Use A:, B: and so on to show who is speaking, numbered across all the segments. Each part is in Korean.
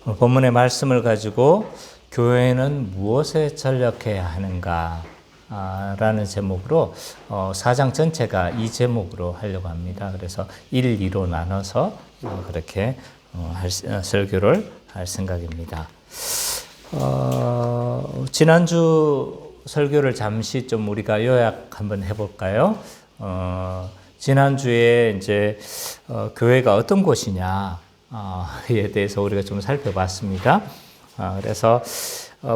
A: 본문의 말씀을 가지고 교회는 무엇에 전력해야 하는가 라는 제목으로 4장 전체가 이 제목으로 하려고 합니다. 그래서 1, 2로 나눠서 그렇게 설교를 할 생각입니다. 지난주 설교를 잠시 좀 우리가 요약 한번 해볼까요? 지난주에 이제 교회가 어떤 곳이냐에 대해서 우리가 좀 살펴봤습니다. 그래서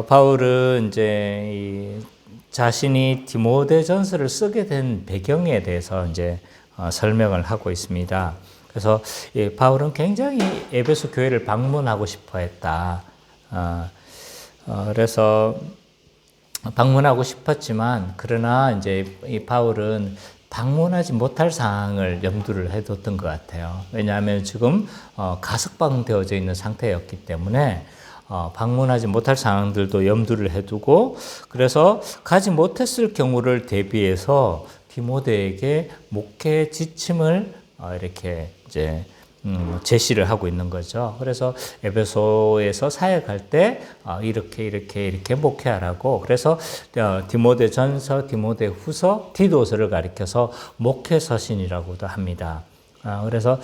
A: 바울은 이제 자신이 디모데전서를 쓰게 된 배경에 대해서 이제 설명을 하고 있습니다. 그래서 바울은 굉장히 에베소 교회를 방문하고 싶어 했다. 그래서 방문하고 싶었지만 그러나 이제 이 바울은 방문하지 못할 상황을 염두를 해뒀던 것 같아요. 왜냐하면 지금 가석방되어져 있는 상태였기 때문에 방문하지 못할 상황들도 염두를 해두고, 그래서 가지 못했을 경우를 대비해서 디모데에게 목회 지침을 이렇게 이제 제시를 하고 있는 거죠. 그래서 에베소에서 사역할 때 이렇게 목회하라고. 그래서 디모데 전서, 디모데 후서, 디도서를 가리켜서 목회 서신이라고도 합니다. 그래서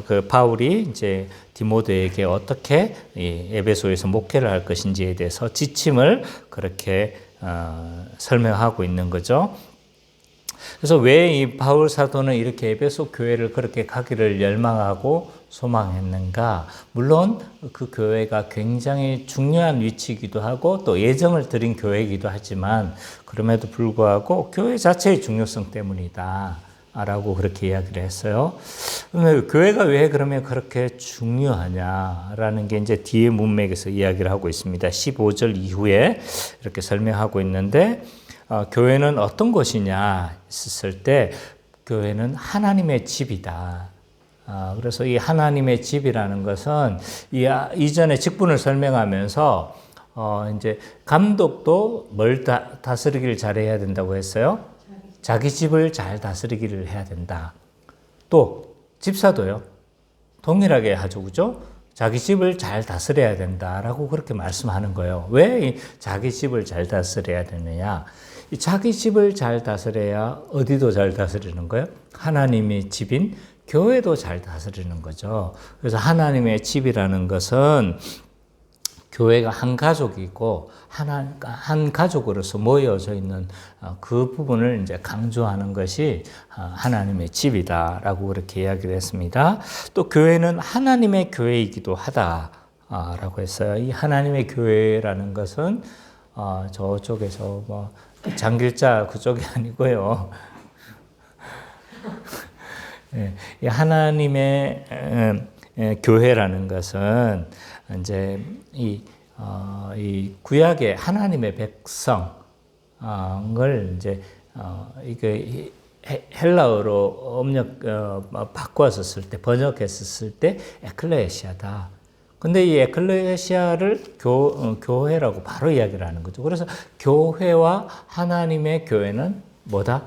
A: 그 바울이 이제 디모데에게 어떻게 에베소에서 목회를 할 것인지에 대해서 지침을 그렇게 설명하고 있는 거죠. 그래서 왜 이 바울 사도는 이렇게 에베소 교회를 그렇게 가기를 열망하고 소망했는가? 물론 그 교회가 굉장히 중요한 위치이기도 하고 또 예정을 드린 교회이기도 하지만 그럼에도 불구하고 교회 자체의 중요성 때문이다 라고 그렇게 이야기를 했어요. 그러면 교회가 왜 그러면 그렇게 중요하냐라는 게 이제 뒤에 문맥에서 이야기를 하고 있습니다. 15절 이후에 이렇게 설명하고 있는데, 교회는 어떤 것이냐 했을 때 교회는 하나님의 집이다. 그래서 이 하나님의 집이라는 것은 이전에 직분을 설명하면서 이제 감독도 뭘 다스리기를 잘해야 된다고 했어요? 자기 집을 잘 다스리기를 해야 된다. 또 집사도요. 동일하게 하죠. 그죠? 자기 집을 잘 다스려야 된다라고 그렇게 말씀하는 거예요. 왜 자기 집을 잘 다스려야 되느냐? 자기 집을 잘 다스려야 어디도 잘 다스리는 거예요? 하나님의 집인 교회도 잘 다스리는 거죠. 그래서 하나님의 집이라는 것은 교회가 한 가족이고 한 가족으로서 모여져 있는 그 부분을 이제 강조하는 것이 하나님의 집이다라고 그렇게 이야기를 했습니다. 또 교회는 하나님의 교회이기도 하다라고 했어요. 이 하나님의 교회라는 것은 저쪽에서 뭐 장길자 그쪽이 아니고요. 이 하나님의 교회라는 것은 이제 이 구약의 하나님의 백성을 이제 이게 헬라어로 바꾸었을 때, 번역했었을 때 에클레시아다. 근데 이 에클레시아를 교회라고 바로 이야기를 하는 거죠. 그래서 교회와 하나님의 교회는 뭐다?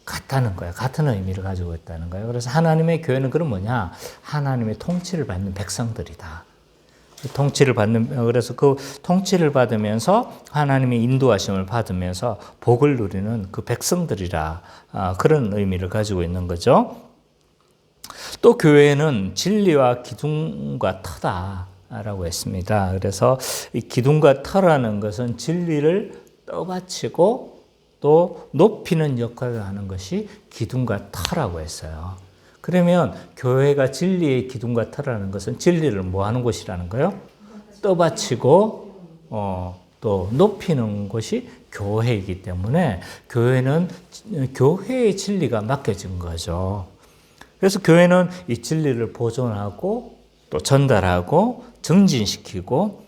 A: 같다는 거예요. 같은 의미를 가지고 있다는 거예요. 그래서 하나님의 교회는 그럼 뭐냐? 하나님의 통치를 받는 백성들이다. 그래서 그 통치를 받으면서 하나님의 인도하심을 받으면서 복을 누리는 그 백성들이라, 그런 의미를 가지고 있는 거죠. 또 교회는 진리와 기둥과 터다라고 했습니다. 그래서 이 기둥과 터라는 것은 진리를 떠받치고 또 높이는 역할을 하는 것이 기둥과 터라고 했어요. 그러면 교회가 진리의 기둥과 터라는 것은 진리를 뭐 하는 곳이라는 거예요? 떠받치고 또 높이는 곳이 교회이기 때문에 교회는 교회의 진리가 맡겨진 거죠. 그래서 교회는 이 진리를 보존하고 또 전달하고 정진시키고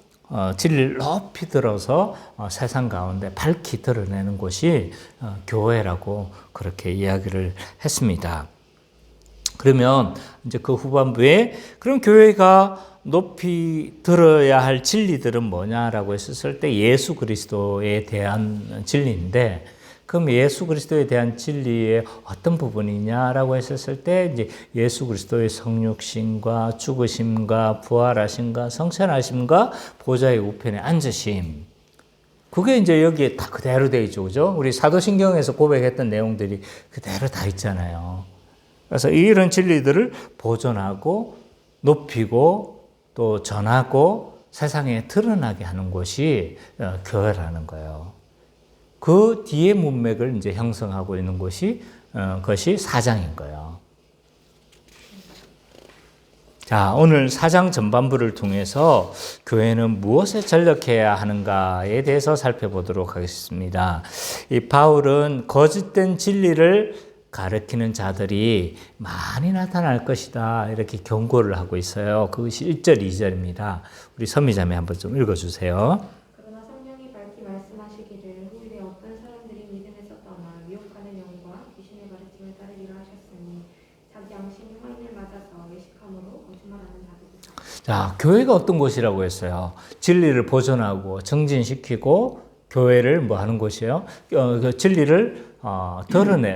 A: 진리를 높이 들어서 세상 가운데 밝히 드러내는 곳이 교회라고 그렇게 이야기를 했습니다. 그러면 이제 그 후반부에 그럼 교회가 높이 들어야 할 진리들은 뭐냐라고 했었을 때 예수 그리스도에 대한 진리인데, 그럼 예수 그리스도에 대한 진리의 어떤 부분이냐라고 했었을 때 이제 예수 그리스도의 성육신과 죽으심과 부활하심과 성천하심과 보좌의 우편에 앉으심. 그게 이제 여기에 다 그대로 돼 있죠. 그죠? 우리 사도신경에서 고백했던 내용들이 그대로 다 있잖아요. 그래서 이런 진리들을 보존하고 높이고 또 전하고 세상에 드러나게 하는 곳이 교회라는 거예요. 그 뒤에 문맥을 이제 형성하고 있는 것이 사장인 거예요. 자, 오늘 사장 전반부를 통해서 교회는 무엇에 전력해야 하는가에 대해서 살펴보도록 하겠습니다. 이 바울은 거짓된 진리를 가르치는 자들이 많이 나타날 것이다. 이렇게 경고를 하고 있어요. 그것이 1절, 2절입니다. 우리 선미자매 한번 좀 읽어주세요.
B: 그러나 성령이 밝히 말씀하시기를 후일에 어떤 사람들이 믿음에서 떠나 미혹하는 영과 귀신의 가르침을 따르기로 하셨으니 자기 양심이 화인을 맞아서 외식함으로 거짓말하는 자들이다.
A: 자, 교회가 어떤 곳이라고 했어요? 진리를 보존하고 정진시키고 교회를 뭐 하는 곳이에요? 그 진리를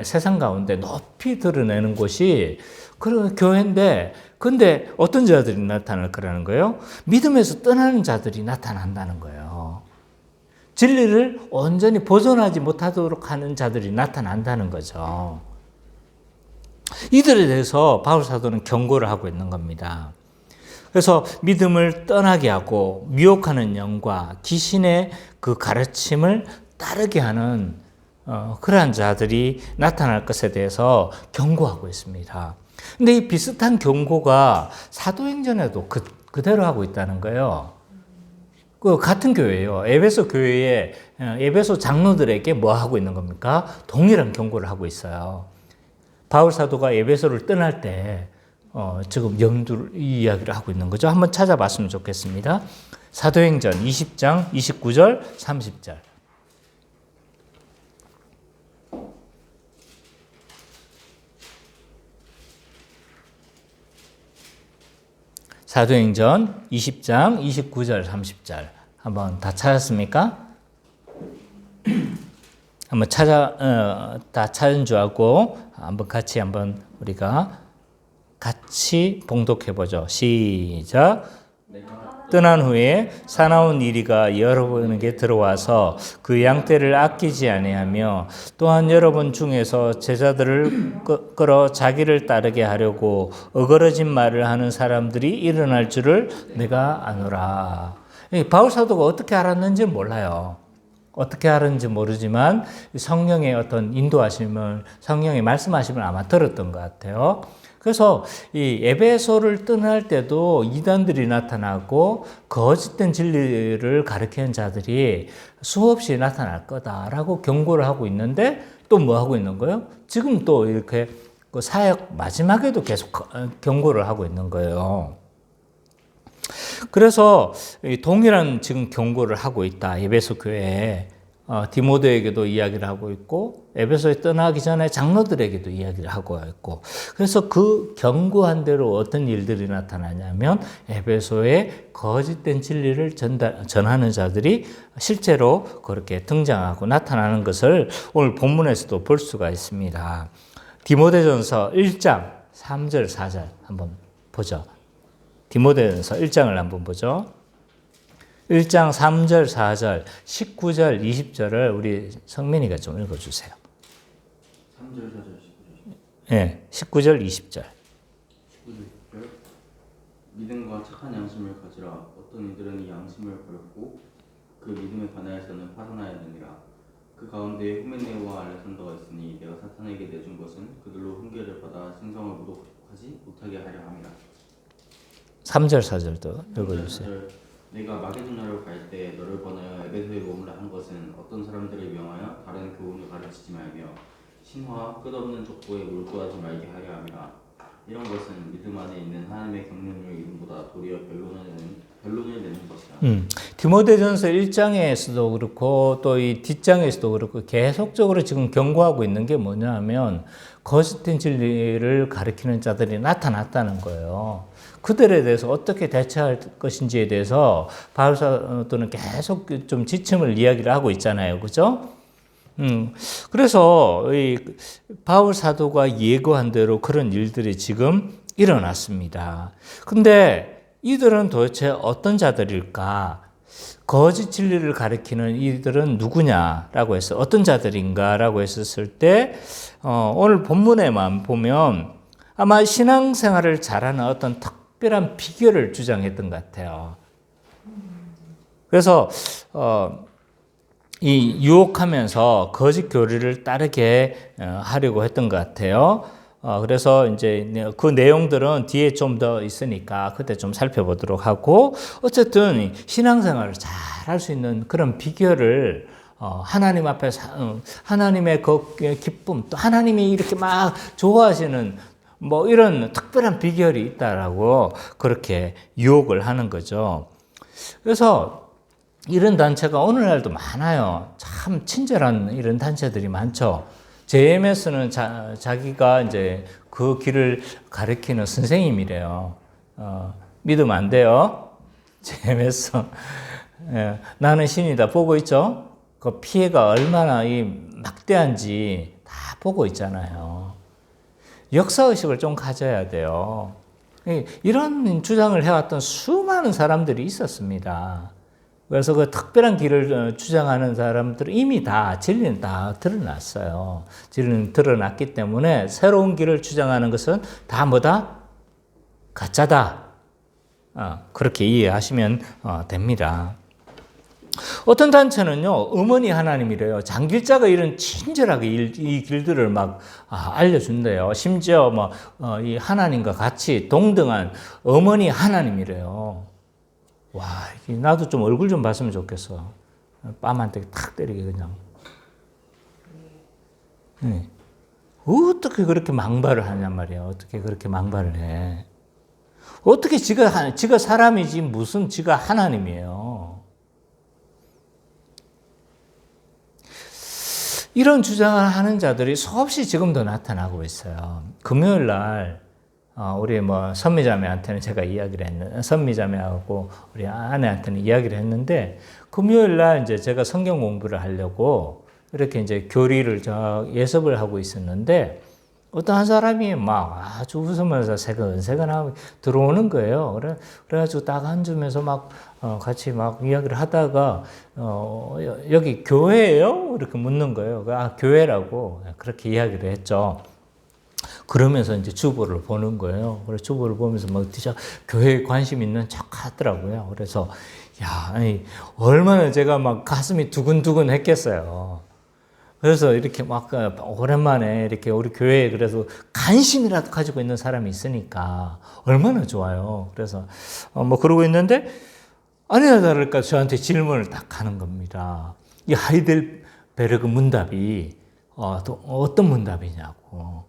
A: 세상 가운데 높이 드러내는 곳이 그런 교회인데, 근데 어떤 자들이 나타날 거라는 거예요? 믿음에서 떠나는 자들이 나타난다는 거예요. 진리를 온전히 보존하지 못하도록 하는 자들이 나타난다는 거죠. 이들에 대해서 바울 사도는 경고를 하고 있는 겁니다. 그래서 믿음을 떠나게 하고 미혹하는 영과 귀신의 그 가르침을 따르게 하는 그러한 자들이 나타날 것에 대해서 경고하고 있습니다. 근데 이 비슷한 경고가 사도행전에도 그대로 하고 있다는 거예요. 그 같은 교회예요. 에베소 교회에 에베소 장로들에게 뭐 하고 있는 겁니까? 동일한 경고를 하고 있어요. 바울 사도가 에베소를 떠날 때 지금 염두를 이 이야기를 하고 있는 거죠. 한번 찾아봤으면 좋겠습니다. 사도행전 20장 29절 30절. 사도행전 20장 29절 30절 한번 다 찾았습니까? 한번 다 찾은 줄 알고 한번 우리가 같이 봉독해 보죠. 시작. 떠난 후에 사나운 이리가 여러분에게 들어와서 그 양떼를 아끼지 아니하며 또한 여러분 중에서 제자들을 끌어 자기를 따르게 하려고 어그러진 말을 하는 사람들이 일어날 줄을 내가 아노라. 바울 사도가 어떻게 알았는지 몰라요. 어떻게 알았는지 모르지만 성령의 어떤 인도하심을, 성령의 말씀하심을 아마 들었던 것 같아요. 그래서 이 에베소를 떠날 때도 이단들이 나타나고 거짓된 진리를 가르치는 자들이 수없이 나타날 거다라고 경고를 하고 있는데 또 뭐 하고 있는 거예요? 지금 또 이렇게 그 사역 마지막에도 계속 경고를 하고 있는 거예요. 그래서 동일한 지금 경고를 하고 있다. 에베소 교회에. 디모데에게도 이야기를 하고 있고 에베소에 떠나기 전에 장로들에게도 이야기를 하고 있고, 그래서 그 경고한 대로 어떤 일들이 나타나냐면 에베소에 거짓된 진리를 전하는 자들이 실제로 그렇게 등장하고 나타나는 것을 오늘 본문에서도 볼 수가 있습니다. 디모데전서 1장 3절 4절 한번 보죠. 디모데전서 1장을 한번 보죠. 1장 3절, 4절, 19절, 20절을 우리 성민이가 좀 읽어주세요.
C: 3절, 4절, 19절.
A: 네, 19절, 20절.
C: 19절. 믿음과 착한 양심을 가지라. 어떤 이들은 이 양심을 버렸고 그 믿음에 관하여서는 파산하였느니라. 그 가운데 후메네오와 알렉산더가 있으니 내가 사탄에게 내준 것은 그들로 훈계를 받아 신성을 모독하지 못하게 하려 함이라.
A: 3절, 4절도 읽어주세요.
C: 내가 마게도냐로 갈 때 너를 권하여 에베소에 머물라 한 것은 어떤 사람들을 명하여 다른 교훈을 가르치지 말며 신화와 끝없는 족보에 몰두하지 말게 하려 함이라. 이런 것은 믿음 안에 있는 하나님의 경륜을 이름보다 도리어 변론을 내는 것이라.
A: 디모데전서 1장에서도 그렇고 또 이 뒷장에서도 그렇고 계속적으로 지금 경고하고 있는 게 뭐냐 하면 거짓된 진리를 가리키는 자들이 나타났다는 거예요. 그들에 대해서 어떻게 대처할 것인지에 대해서 바울 사도는 계속 좀 지침을 이야기를 하고 있잖아요. 그죠? 그래서 이 바울 사도가 예고한 대로 그런 일들이 지금 일어났습니다. 근데 이들은 도대체 어떤 자들일까? 거짓 진리를 가리키는 이들은 누구냐라고 해서 어떤 자들인가라고 했었을 때 오늘 본문에만 보면 아마 신앙생활을 잘하는 어떤 특별한 비결을 주장했던 것 같아요. 그래서 이 유혹하면서 거짓 교리를 따르게 하려고 했던 것 같아요. 그래서 이제 그 내용들은 뒤에 좀 더 있으니까 그때 좀 살펴보도록 하고, 어쨌든 신앙생활을 잘 할 수 있는 그런 비결을 하나님 앞에서 하나님의 그 기쁨, 또 하나님이 이렇게 막 좋아하시는 뭐 이런 특별한 비결이 있다라고 그렇게 유혹을 하는 거죠. 그래서 이런 단체가 오늘날도 많아요. 참 친절한 이런 단체들이 많죠. JMS는 자기가 이제 그 길을 가리키는 선생님이래요. 믿으면 안 돼요. JMS. 예, 나는 신이다 보고 있죠. 그 피해가 얼마나 막대한지 다 보고 있잖아요. 역사의식을 좀 가져야 돼요. 이런 주장을 해왔던 수많은 사람들이 있었습니다. 그래서 그 특별한 길을 주장하는 사람들은 이미 다 진리는 다 드러났어요. 진리는 드러났기 때문에 새로운 길을 주장하는 것은 다 뭐다? 가짜다. 그렇게 이해하시면 됩니다. 어떤 단체는요, 음원이 하나님이래요. 장길자가 이런 친절하게 이 길들을 막 알려준대요. 심지어 이 하나님과 같이 동등한 음원이 하나님이래요. 와, 나도 좀 얼굴 좀 봤으면 좋겠어. 뺨한테 탁 때리게 그냥. 네. 어떻게 그렇게 망발을 하냔 말이야. 어떻게 그렇게 망발을 해. 어떻게 지가 사람이지 무슨 지가 하나님이에요. 이런 주장을 하는 자들이 수없이 지금도 나타나고 있어요. 금요일 날 우리 선미자매한테는 제가 이야기를 했는데, 선미자매하고 우리 아내한테는 이야기를 했는데, 금요일 날 이제 제가 성경 공부를 하려고 이렇게 이제 교리를 예습을 하고 있었는데, 어떤 한 사람이 막 아주 웃으면서 세근세근하고 들어오는 거예요. 그래가지고 딱 앉으면서 막 같이 막 이야기를 하다가 여기 교회예요? 이렇게 묻는 거예요. 교회라고 그렇게 이야기를 했죠. 그러면서 이제 주보를 보는 거예요. 그래서 주보를 보면서 막 진짜 교회에 관심 있는 척 하더라고요. 그래서 아니 얼마나 제가 막 가슴이 두근두근 했겠어요. 그래서 이렇게 막 오랜만에 이렇게 우리 교회에 그래서 관심이라도 가지고 있는 사람이 있으니까 얼마나 좋아요. 그래서 그러고 있는데 아니나 다를까 저한테 질문을 딱 하는 겁니다. 이 하이델베르그 문답이 어떤 문답이냐고.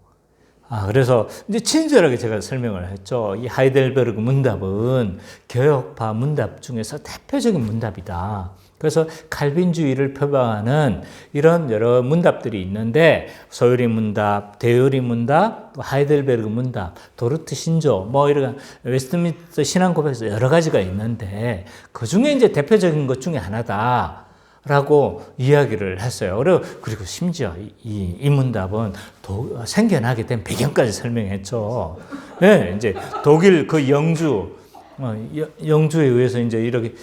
A: 그래서 이제 친절하게 제가 설명을 했죠. 이 하이델베르그 문답은 개혁파 문답 중에서 대표적인 문답이다. 그래서 칼빈주의를 표방하는 이런 여러 문답들이 있는데, 소요리 문답, 데요리 문답, 하이델베르그 문답, 도르트 신조, 이런 웨스트민스터 신앙고백에서 여러 가지가 있는데, 그 중에 이제 대표적인 것 중에 하나다. 라고 이야기를 했어요. 그리고 심지어 이 문답은 생겨나게 된 배경까지 설명했죠. 네, 이제 독일 그 영주에 의해서 이제 이렇게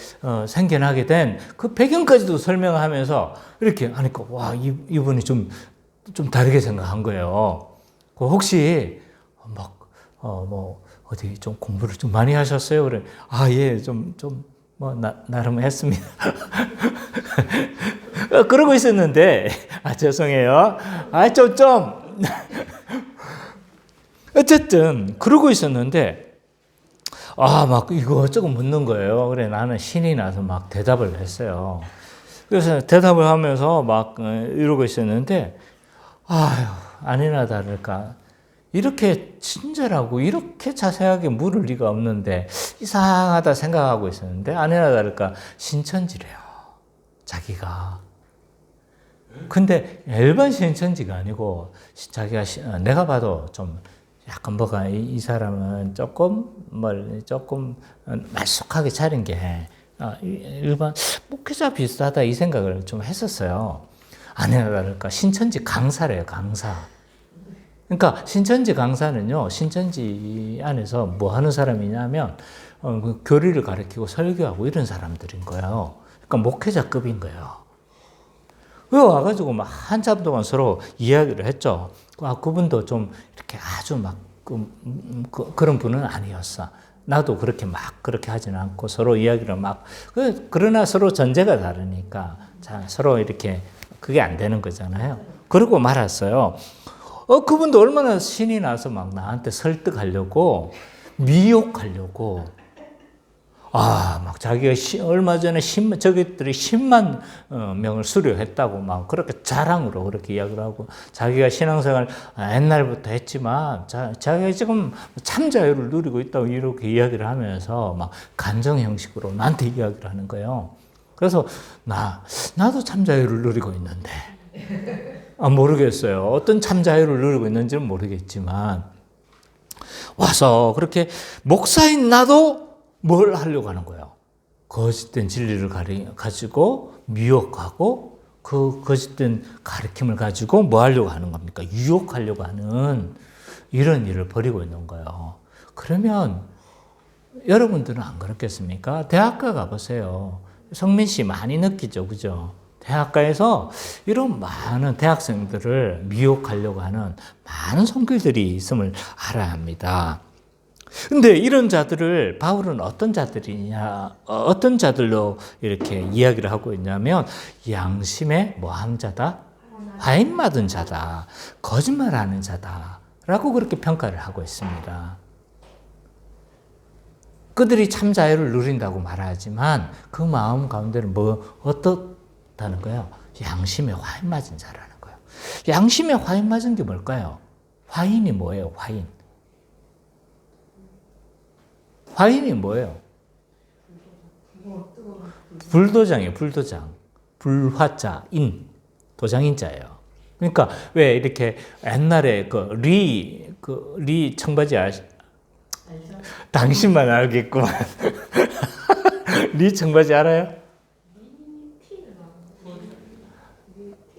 A: 생겨나게 된 그 배경까지도 설명하면서 이렇게 하니까 이분이 좀 다르게 생각한 거예요. 혹시 어디 좀 공부를 좀 많이 하셨어요? 그래. 예, 나름 했습니다. 그러고 있었는데, 죄송해요. 어쨌든, 그러고 있었는데, 막 이거 묻는 거예요. 그래, 나는 신이 나서 막 대답을 했어요. 그래서 대답을 하면서 막 이러고 있었는데, 아니나 다를까. 이렇게 친절하고 이렇게 자세하게 물을 리가 없는데 이상하다 생각하고 있었는데, 아니나 다를까 신천지래요. 자기가. 근데 일반 신천지가 아니고 자기가 내가 봐도 좀 약간 이 사람은 조금 말쑥하게 차린 게 일반 목회자 비슷하다 이 생각을 좀 했었어요. 아니나 다를까 신천지 강사래요, 강사. 그러니까 신천지 강사는요, 신천지 안에서 뭐 하는 사람이냐면 그 교리를 가르치고 설교하고 이런 사람들인 거예요. 그러니까 목회자급인 거예요. 왜 와가지고 막 한참 동안 서로 이야기를 했죠. 그분도 좀 이렇게 아주 막 그런 분은 아니었어. 나도 그렇게 막 그렇게 하지는 않고 서로 이야기를 막 그러나 서로 전제가 다르니까 서로 이렇게 그게 안 되는 거잖아요. 그러고 말았어요. 그분도 얼마나 신이 나서 막 나한테 설득하려고 미혹하려고 막 자기가 얼마 전에 저기들이 10만 명을 수료했다고 막 그렇게 자랑으로 그렇게 이야기를 하고 자기가 신앙생활 옛날부터 했지만 자기가 지금 참 자유를 누리고 있다고 이렇게 이야기를 하면서 막 간정 형식으로 나한테 이야기를 하는 거예요. 그래서 나도 참 자유를 누리고 있는데 모르겠어요. 어떤 참 자유를 누리고 있는지는 모르겠지만 와서 그렇게 목사인 나도 뭘 하려고 하는 거예요? 거짓된 진리를 가지고 미혹하고 그 거짓된 가르침을 가지고 뭐 하려고 하는 겁니까? 유혹하려고 하는 이런 일을 벌이고 있는 거예요. 그러면 여러분들은 안 그렇겠습니까? 대학가 가보세요. 성민 씨 많이 느끼죠, 그죠? 대학가에서 이런 많은 대학생들을 미혹하려고 하는 많은 손길들이 있음을 알아야 합니다. 근데 이런 자들을 바울은 어떤 자들이냐, 어떤 자들로 이렇게 이야기를 하고 있냐면 양심의 뭐한 자다? 화인 맞은 자다. 거짓말하는 자다라고 그렇게 평가를 하고 있습니다. 그들이 참 자유를 누린다고 말하지만 그 마음 가운데는 어떻다는 거예요? 양심의 화인 맞은 자라는 거예요. 양심의 화인 맞은 게 뭘까요? 화인이 뭐예요? 화인. 화인이 뭐예요? 불도장이에요, 불도장. 불화자, 인, 도장인자예요. 그러니까 왜 이렇게 옛날에 리 청바지 알죠? 당신만 알겠구만. 리 청바지 알아요?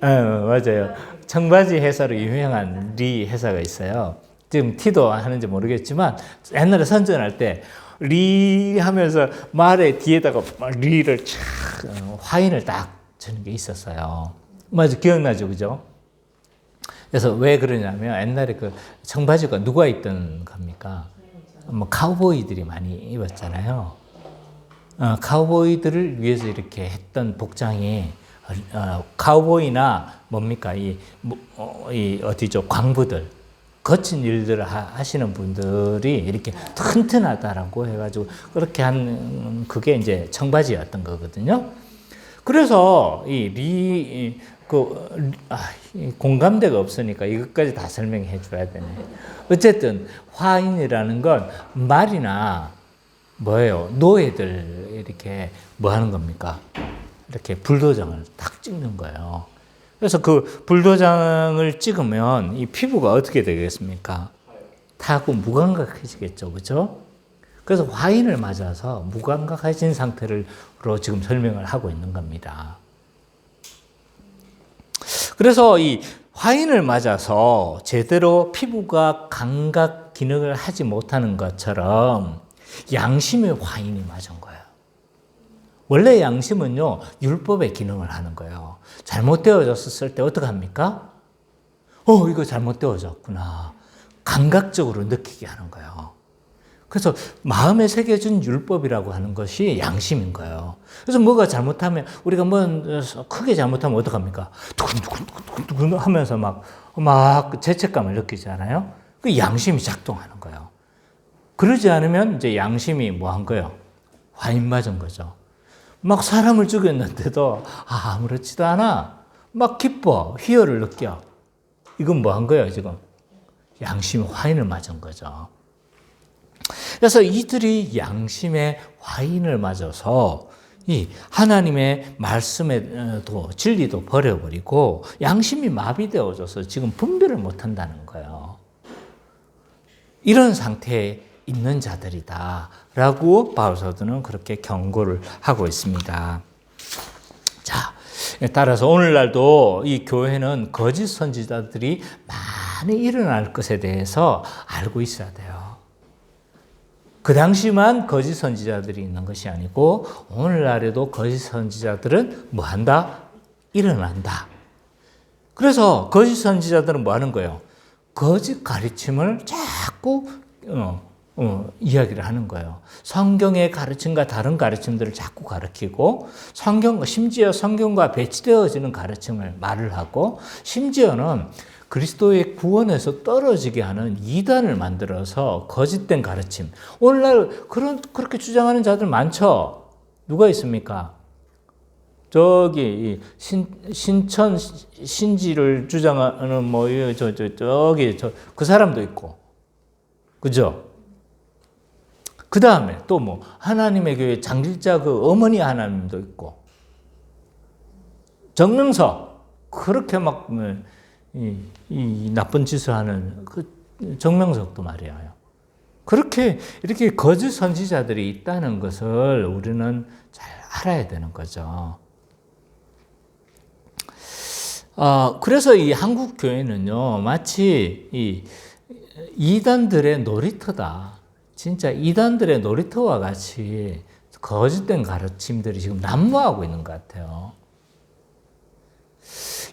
A: 맞아요. 청바지 회사로 유명한 리 회사가 있어요. 지금 티도 하는지 모르겠지만 옛날에 선전할 때 리 하면서 말의 뒤에다가 리를 촥 화인을 딱 주는 게 있었어요. 맞아, 기억나죠, 그죠? 그래서 왜 그러냐면 옛날에 그 청바지가 누가 입던 겁니까? 뭐 카우보이들이 많이 입었잖아요. 카우보이들을 위해서 이렇게 했던 복장이 카우보이나 뭡니까 이 어디죠 광부들. 거친 일들을 하시는 분들이 이렇게 튼튼하다라고 해가지고 그렇게 한 그게 이제 청바지였던 거거든요. 그래서 공감대가 없으니까 이것까지 다 설명해 줘야 되네. 어쨌든 화인이라는 건 말이나 뭐예요? 노예들 이렇게 뭐 하는 겁니까? 이렇게 불도장을 딱 찍는 거예요. 그래서 그 불도장을 찍으면 이 피부가 어떻게 되겠습니까? 타고 무감각해지겠죠, 그렇죠? 그래서 화인을 맞아서 무감각해진 상태로 지금 설명을 하고 있는 겁니다. 그래서 이 화인을 맞아서 제대로 피부가 감각 기능을 하지 못하는 것처럼 양심의 화인이 맞은 거예요. 원래 양심은요, 율법의 기능을 하는 거예요. 잘못되어졌을 때 어떡합니까? 이거 잘못되어졌구나. 감각적으로 느끼게 하는 거예요. 그래서 마음에 새겨진 율법이라고 하는 것이 양심인 거예요. 그래서 뭐가 잘못하면, 우리가 크게 잘못하면 어떡합니까? 두근두근 하면서 막 죄책감을 느끼잖아요. 그 양심이 작동하는 거예요. 그러지 않으면 이제 양심이 뭐 한 거예요? 화인 맞은 거죠. 막 사람을 죽였는데도 아무렇지도 않아. 막 기뻐, 희열을 느껴. 이건 뭐 한 거예요, 지금? 양심의 화인을 맞은 거죠. 그래서 이들이 양심의 화인을 맞아서 이 하나님의 말씀에도 진리도 버려버리고 양심이 마비되어져서 지금 분별을 못한다는 거예요. 이런 상태에 있는 자들이다라고 바울 사도는 그렇게 경고를 하고 있습니다. 자, 따라서 오늘날도 이 교회는 거짓 선지자들이 많이 일어날 것에 대해서 알고 있어야 돼요. 그 당시만 거짓 선지자들이 있는 것이 아니고 오늘날에도 거짓 선지자들은 뭐 한다? 일어난다. 그래서 거짓 선지자들은 뭐 하는 거예요? 거짓 가르침을 자꾸 이야기를 하는 거예요. 성경의 가르침과 다른 가르침들을 자꾸 가르치고 심지어 성경과 배치되어지는 가르침을 말을 하고 심지어는 그리스도의 구원에서 떨어지게 하는 이단을 만들어서 거짓된 가르침. 오늘날 그렇게 주장하는 자들 많죠? 누가 있습니까? 저기 신천 신지를 주장하는 그 사람도 있고, 그죠? 그 다음에 또 뭐 하나님의 교회 장길자 그 어머니 하나님도 있고, 정명석 그렇게 막 이 나쁜 짓을 하는 그 정명석도 말이에요. 그렇게 이렇게 거짓 선지자들이 있다는 것을 우리는 잘 알아야 되는 거죠. 그래서 이 한국 교회는요, 마치 이 이단들의 놀이터다. 진짜 이단들의 놀이터와 같이 거짓된 가르침들이 지금 난무하고 있는 것 같아요.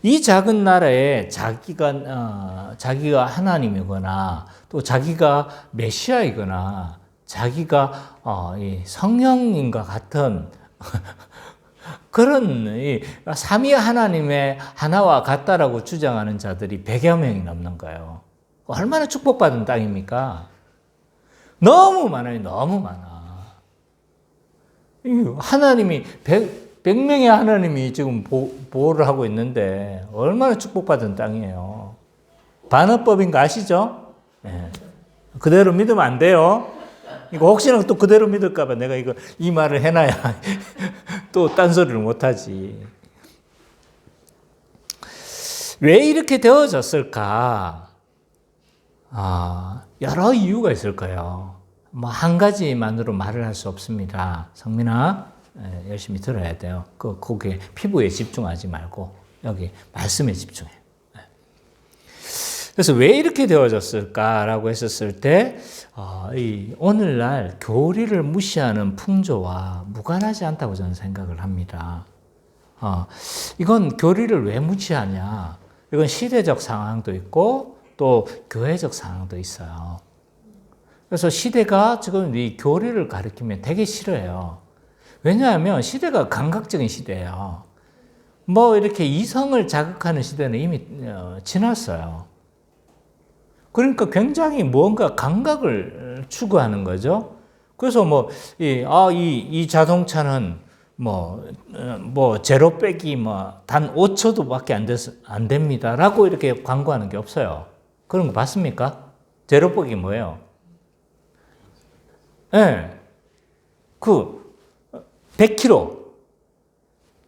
A: 이 작은 나라에 자기가 하나님이거나 또 자기가 메시아이거나 자기가 성령님과 같은 그런 삼위 하나님의 하나와 같다라고 주장하는 자들이 100여 명이 넘는 거예요. 얼마나 축복받은 땅입니까? 너무 많아요. 너무 많아. 하나님이 100명의 하나님이 지금 보호를 하고 있는데 얼마나 축복받은 땅이에요. 반어법인 거 아시죠? 네. 그대로 믿으면 안 돼요. 이거 혹시나 또 그대로 믿을까봐 내가 이 말을 해놔야 또 딴소리를 못하지. 왜 이렇게 되어졌을까? 여러 이유가 있을 거예요. 뭐 한 가지만으로 말을 할 수 없습니다. 성민아, 열심히 들어야 돼요. 거기에 피부에 집중하지 말고 여기 말씀에 집중해. 그래서 왜 이렇게 되어졌을까라고 했었을 때 오늘날 교리를 무시하는 풍조와 무관하지 않다고 저는 생각을 합니다. 이건 교리를 왜 무시하냐? 이건 시대적 상황도 있고 또 교회적 상황도 있어요. 그래서 시대가 지금 이 교리를 가르치면 되게 싫어해요. 왜냐하면 시대가 감각적인 시대예요. 뭐 이렇게 이성을 자극하는 시대는 이미 지났어요. 그러니까 굉장히 뭔가 감각을 추구하는 거죠. 그래서 이 자동차는 제로 빼기 단 5초도밖에 안 됩니다라고 이렇게 광고하는 게 없어요. 그런 거 봤습니까? 제로 빼기 뭐예요? 예.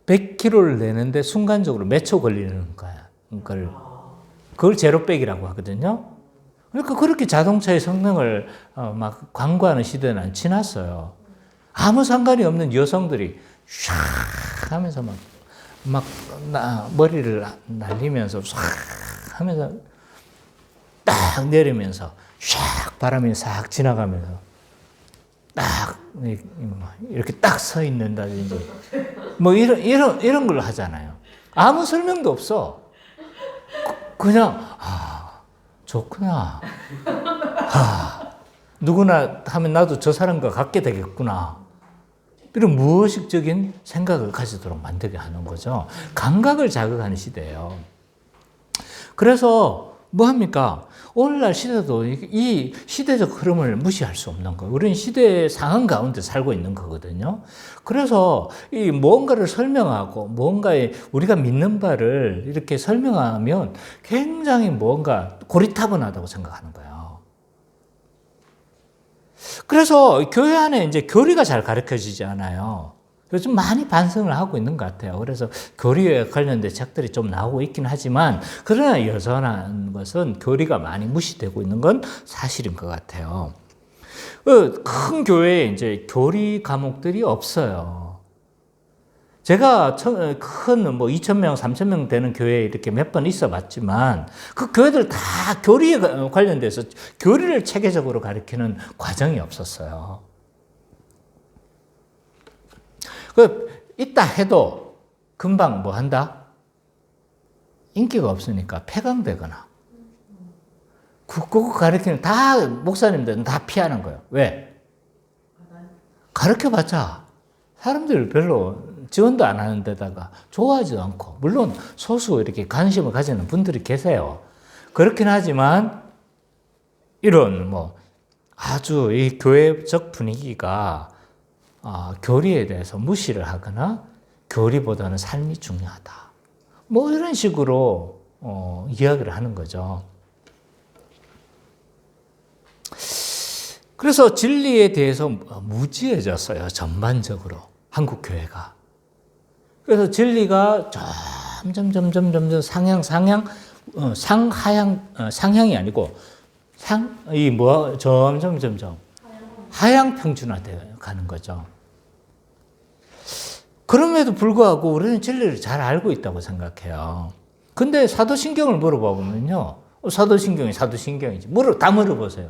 A: 100km를 내는데 순간적으로 몇 초 걸리는 거야. 그걸 제로 빼기라고 하거든요. 그러니까 그렇게 자동차의 성능을 막 광고하는 시대는 지났어요. 아무 상관이 없는 여성들이 샥 하면서 막 머리를 날리면서 샥 하면서 딱 내리면서 샥 바람이 싹 지나가면서 딱 이렇게 딱 서 있는다든지 이런 걸 하잖아요. 아무 설명도 없어. 그냥 좋구나. 누구나 하면 나도 저 사람과 같게 되겠구나. 이런 무의식적인 생각을 가지도록 만들게 하는 거죠. 감각을 자극하는 시대예요. 그래서 뭐 합니까? 오늘날 시대도 이 시대적 흐름을 무시할 수 없는 거예요. 우리는 시대의 상황 가운데 살고 있는 거거든요. 그래서 이 뭔가를 설명하고 뭔가에 우리가 믿는 바를 이렇게 설명하면 굉장히 뭔가 고리타분하다고 생각하는 거예요. 그래서 교회 안에 이제 교리가 잘 가르쳐지지 않아요. 요즘 많이 반성을 하고 있는 것 같아요. 그래서 교리에 관련된 책들이 좀 나오고 있긴 하지만, 그러나 여전한 것은 교리가 많이 무시되고 있는 건 사실인 것 같아요. 큰 교회에 이제 교리 과목들이 없어요. 제가 큰 뭐 2,000명, 3,000명 되는 교회에 이렇게 몇 번 있어 봤지만 그 교회들 다 교리에 관련돼서 교리를 체계적으로 가르치는 과정이 없었어요. 있다 해도 금방 뭐 한다? 인기가 없으니까 폐강되거나. 그거 가르치는 다 목사님들은 다 피하는 거예요. 왜? 가르쳐봤자 사람들 별로 지원도 안 하는 데다가 좋아하지도 않고, 물론 소수 이렇게 관심을 가지는 분들이 계세요. 그렇긴 하지만 이런 뭐 아주 이 교회적 분위기가 교리에 대해서 무시를 하거나 교리보다는 삶이 중요하다. 뭐 이런 식으로 이야기를 하는 거죠. 그래서 진리에 대해서 무지해졌어요. 전반적으로 한국 교회가. 그래서 진리가 점점 상향이 아니고 점점 하향 평준화되어 가는 거죠. 그럼에도 불구하고 우리는 진리를 잘 알고 있다고 생각해요. 근데 사도신경을 물어봐 보면요. 사도신경이지. 다 물어보세요.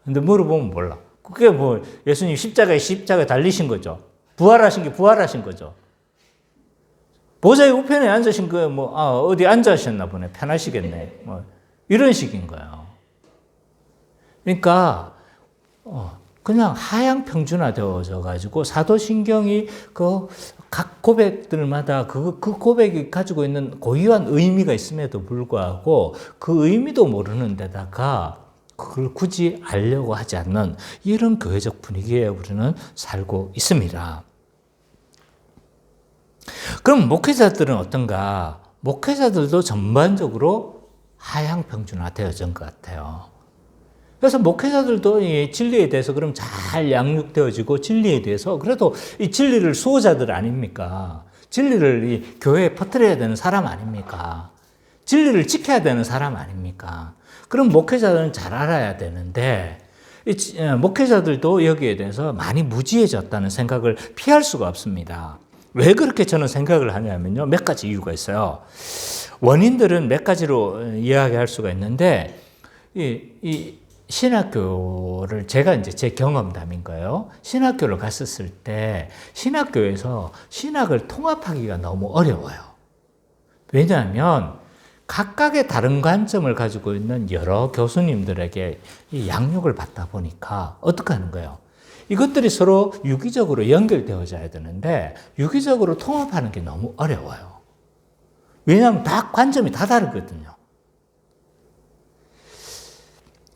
A: 근데 물어보면 몰라. 그게 뭐 예수님 십자가에 달리신 거죠. 부활하신 거죠. 보좌의 우편에 앉으신 거 어디 앉으셨나 보네. 편하시겠네. 뭐 이런 식인 거예요. 그러니까 그냥 하향 평준화되어져 가지고 사도신경이 각 고백들마다 그 고백이 가지고 있는 고유한 의미가 있음에도 불구하고 그 의미도 모르는 데다가 그걸 굳이 알려고 하지 않는 이런 교회적 분위기에 우리는 살고 있습니다. 그럼 목회자들은 어떤가? 목회자들도 전반적으로 하향 평준화되어진 것 같아요. 그래서 목회자들도 이 진리에 대해서 그럼 잘 양육되어지고 진리에 대해서 그래도 이 진리를 수호자들 아닙니까? 진리를 이 교회에 퍼뜨려야 되는 사람 아닙니까? 진리를 지켜야 되는 사람 아닙니까? 그럼 목회자들은 잘 알아야 되는데 목회자들도 여기에 대해서 많이 무지해졌다는 생각을 피할 수가 없습니다. 왜 그렇게 저는 생각을 하냐면요. 몇 가지 이유가 있어요. 원인들은 몇 가지로 이야기할 수가 있는데 이 신학교를 제가 이제 제 경험담인 거예요. 신학교를 갔었을 때 신학교에서 신학을 통합하기가 너무 어려워요. 왜냐하면 각각의 다른 관점을 가지고 있는 여러 교수님들에게 이 양육을 받다 보니까 어떻게 하는 거예요? 이것들이 서로 유기적으로 연결되어져야 되는데 유기적으로 통합하는 게 너무 어려워요. 왜냐하면 다 관점이 다 다르거든요.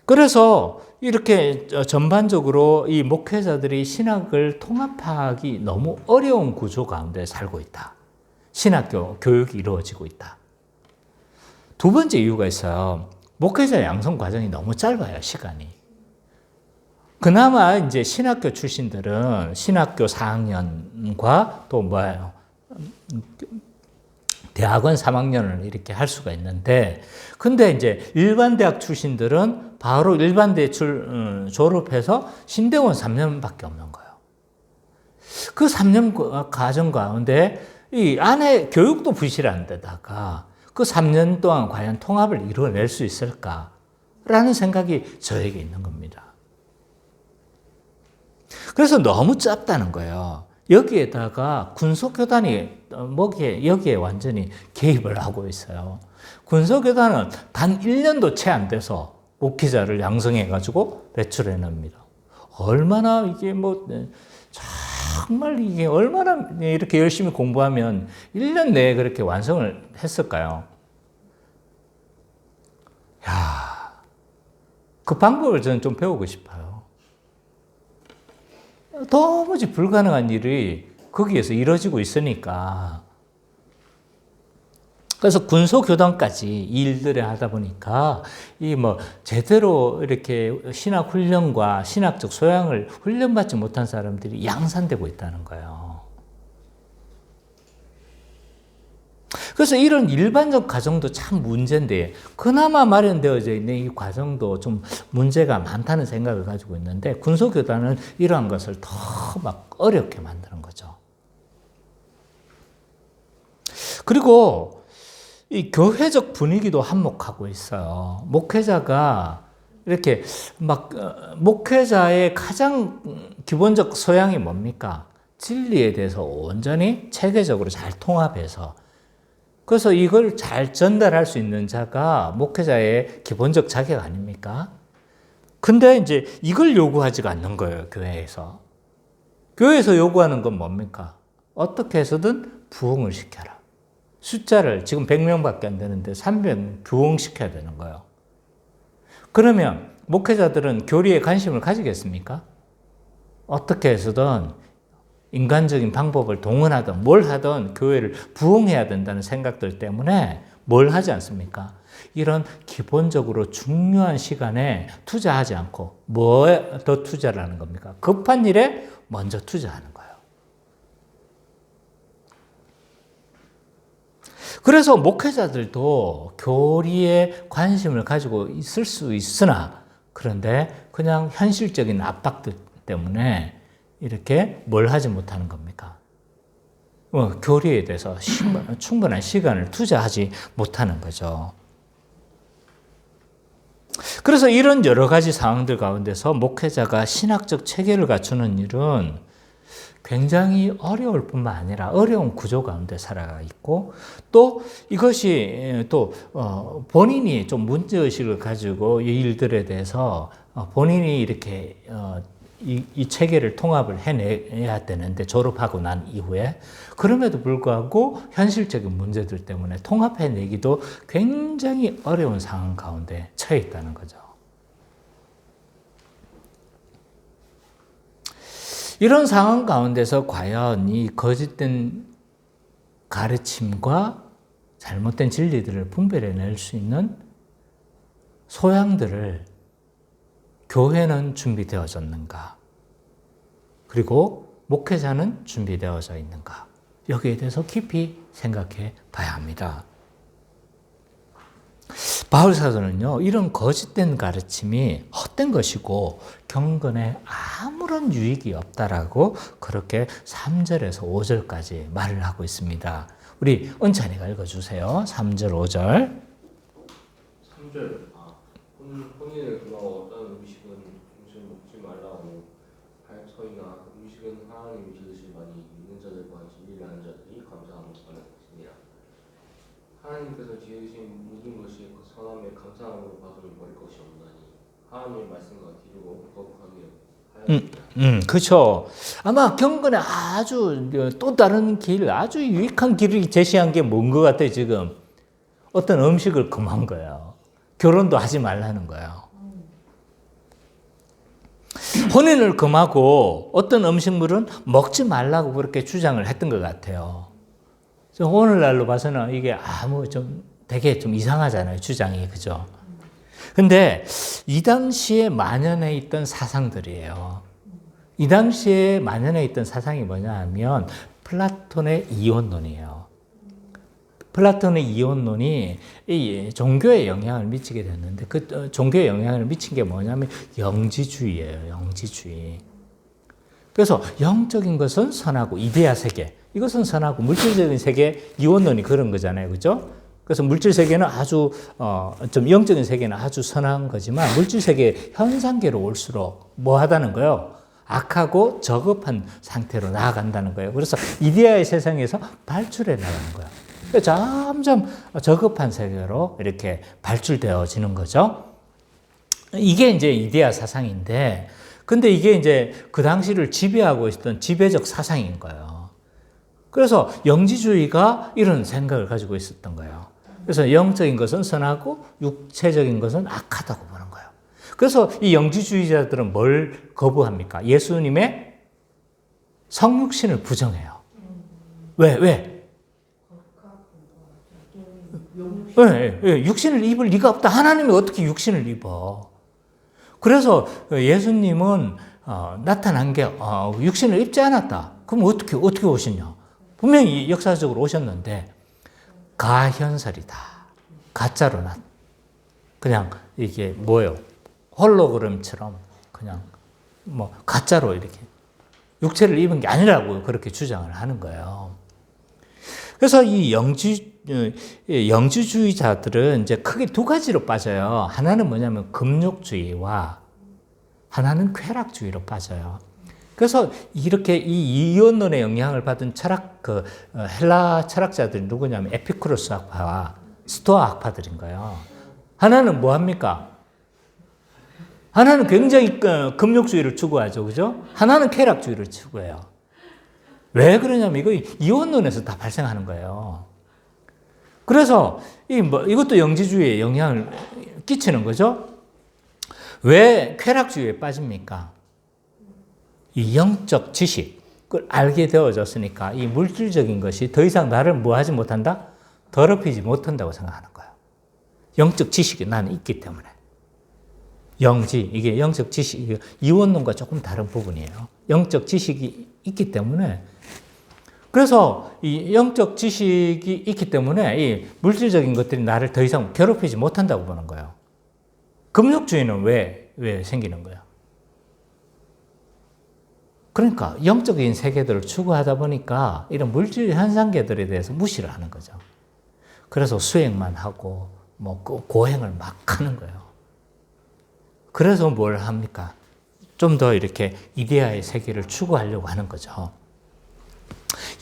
A: 그래서 이렇게 전반적으로 이 목회자들이 신학을 통합하기 너무 어려운 구조 가운데 살고 있다. 신학교 교육이 이루어지고 있다. 두 번째 이유가 있어요. 목회자 양성 과정이 너무 짧아요, 시간이. 그나마 이제 신학교 출신들은 신학교 4학년과 또 대학원 3학년을 이렇게 할 수가 있는데, 근데 이제 일반 대학 출신들은 바로 일반대 졸업해서 신대원 3년밖에 없는 거예요. 그 3년 과정 가운데 이 안에 교육도 부실한 데다가 그 3년 동안 과연 통합을 이루어낼 수 있을까라는 생각이 저에게 있는 겁니다. 그래서 너무 짧다는 거예요. 여기에다가 군소교단이 여기에 완전히 개입을 하고 있어요. 군소교단은 단 1년도 채 안 돼서 목회자를 양성해가지고 배출해냅니다. 얼마나 이게 정말 이게 얼마나 이렇게 열심히 공부하면 1년 내에 그렇게 완성을 했을까요? 그 방법을 저는 좀 배우고 싶어요. 도무지 불가능한 일이 거기에서 이루어지고 있으니까. 그래서 군소교단까지 이 일들을 하다 보니까 제대로 이렇게 신학 훈련과 신학적 소양을 훈련받지 못한 사람들이 양산되고 있다는 거예요. 그래서 이런 일반적 과정도 참 문제인데 그나마 마련되어져 있는 이 과정도 좀 문제가 많다는 생각을 가지고 있는데 군소교단은 이러한 것을 더 어렵게 만드는 거죠. 그리고 이 교회적 분위기도 한몫하고 있어요. 목회자가 이렇게 막 목회자의 가장 기본적 소양이 뭡니까? 진리에 대해서 온전히 체계적으로 잘 통합해서, 그래서 이걸 잘 전달할 수 있는 자가 목회자의 기본적 자격 아닙니까? 근데 이제 이걸 요구하지가 않는 거예요, 교회에서. 교회에서 요구하는 건 뭡니까? 어떻게 해서든 부흥을 시켜라. 숫자를 지금 100명밖에 안 되는데 300명 부흥시켜야 되는 거예요. 그러면 목회자들은 교리에 관심을 가지겠습니까? 어떻게 해서든 인간적인 방법을 동원하든 뭘 하든 교회를 부흥해야 된다는 생각들 때문에 뭘 하지 않습니까? 이런 기본적으로 중요한 시간에 투자하지 않고 뭐에 더 투자를 하는 겁니까? 급한 일에 먼저 투자하는 거예요. 그래서 목회자들도 교리에 관심을 가지고 있을 수 있으나, 그런데 그냥 현실적인 압박들 때문에 이렇게 뭘 하지 못하는 겁니까? 교리에 대해서 충분한 시간을 투자하지 못하는 거죠. 그래서 이런 여러 가지 상황들 가운데서 목회자가 신학적 체계를 갖추는 일은 굉장히 어려울 뿐만 아니라 어려운 구조 가운데 살아가 있고, 또 이것이 또 본인이 좀 문제의식을 가지고 이 일들에 대해서 본인이 이렇게 이 체계를 통합을 해내야 되는데, 졸업하고 난 이후에 그럼에도 불구하고 현실적인 문제들 때문에 통합해내기도 굉장히 어려운 상황 가운데 처해 있다는 거죠. 이런 상황 가운데서 과연 이 거짓된 가르침과 잘못된 진리들을 분별해낼 수 있는 소양들을 교회는 준비되어졌는가? 그리고 목회자는 준비되어져 있는가? 여기에 대해서 깊이 생각해 봐야 합니다. 바울 사도는요, 이런 거짓된 가르침이 헛된 것이고 경건에 아무런 유익이 없다라고 그렇게 3절에서 5절까지 말을 하고 있습니다. 우리 은찬이가 읽어주세요. 3절, 5절.
D: 3절. 혼인을 금하고 어떤 음식은 먹지 말라고 할 터이나 음식은 하나님이 지으신 바니 믿는 자들과 진리를 아는 자들이 감사함을 받는 것이니라. 하나님께서 지으신 모든 것이 선함에 감사함으로 받으면 버릴 것이 없나니 하나님의 말씀과 기르고 거룩하게 하였느니라.
A: 그렇죠. 아마 경건에 아주 또 다른 길, 아주 유익한 길을 제시한 게 뭔 것 같아요, 지금. 어떤 음식을 금한 거예요. 결혼도 하지 말라는 거예요. 혼인을 금하고 어떤 음식물은 먹지 말라고 그렇게 주장을 했던 것 같아요. 오늘날로 봐서는 이게 되게 좀 이상하잖아요, 주장이. 그죠? 근데 이 당시에 만연해 있던 사상들이에요. 이 당시에 만연해 있던 사상이 뭐냐 하면 플라톤의 이원론이에요. 플라톤의 이원론이 이 종교에 영향을 미치게 됐는데, 그 종교에 영향을 미친 게 뭐냐면 영지주의예요. 영지주의. 그래서 영적인 것은 선하고 이데아 세계, 이것은 선하고, 물질적인 세계, 이원론이 그런 거잖아요. 그죠? 그래서 물질 세계는 아주 좀 영적인 세계는 아주 선한 거지만, 물질 세계 현상계로 올수록 뭐 하다는 거예요? 악하고 저급한 상태로 나아간다는 거예요. 그래서 이데아의 세상에서 발출해 나가는 거예요. 점점 저급한 세계로 이렇게 발출되어지는 거죠. 이게 이제 이데아 사상인데, 근데 이게 이제 그 당시를 지배하고 있었던 지배적 사상인 거예요. 그래서 영지주의가 이런 생각을 가지고 있었던 거예요. 그래서 영적인 것은 선하고 육체적인 것은 악하다고 보는 거예요. 그래서 이 영지주의자들은 뭘 거부합니까? 예수님의 성육신을 부정해요. 왜? 육신을 입을 리가 없다. 하나님이 어떻게 육신을 입어? 그래서 예수님은 나타난 게 육신을 입지 않았다. 그럼 어떻게 오셨냐? 분명히 역사적으로 오셨는데 가현설이다. 가짜로 그냥 이게 뭐예요? 홀로그램처럼 그냥 가짜로 이렇게 육체를 입은 게 아니라고 그렇게 주장을 하는 거예요. 그래서 이 영지주의자들은 이제 크게 두 가지로 빠져요. 하나는 뭐냐면 금욕주의와 하나는 쾌락주의로 빠져요. 그래서 이렇게 이 이원론의 영향을 받은 헬라 철학자들이 누구냐면 에피쿠로스 학파와 스토아 학파들인 거예요. 하나는 뭐 합니까? 하나는 굉장히 금욕주의를 추구하죠. 그죠? 하나는 쾌락주의를 추구해요. 왜 그러냐면 이거 이원론에서 다 발생하는 거예요. 그래서 이것도 영지주의에 영향을 끼치는 거죠. 왜 쾌락주의에 빠집니까? 이 영적 지식을 알게 되어졌으니까 이 물질적인 것이 더 이상 나를 뭐 하지 못한다? 더럽히지 못한다고 생각하는 거예요. 영적 지식이 나는 있기 때문에. 이게 영적 지식, 이원론과 조금 다른 부분이에요. 영적 지식이 있기 때문에. 그래서 이 영적 지식이 있기 때문에 이 물질적인 것들이 나를 더 이상 괴롭히지 못한다고 보는 거예요. 금욕주의는 왜 생기는 거예요? 그러니까 영적인 세계들을 추구하다 보니까 이런 물질 현상계들에 대해서 무시를 하는 거죠. 그래서 수행만 하고 고행을 막 하는 거예요. 그래서 뭘 합니까? 좀 더 이렇게 이데아의 세계를 추구하려고 하는 거죠.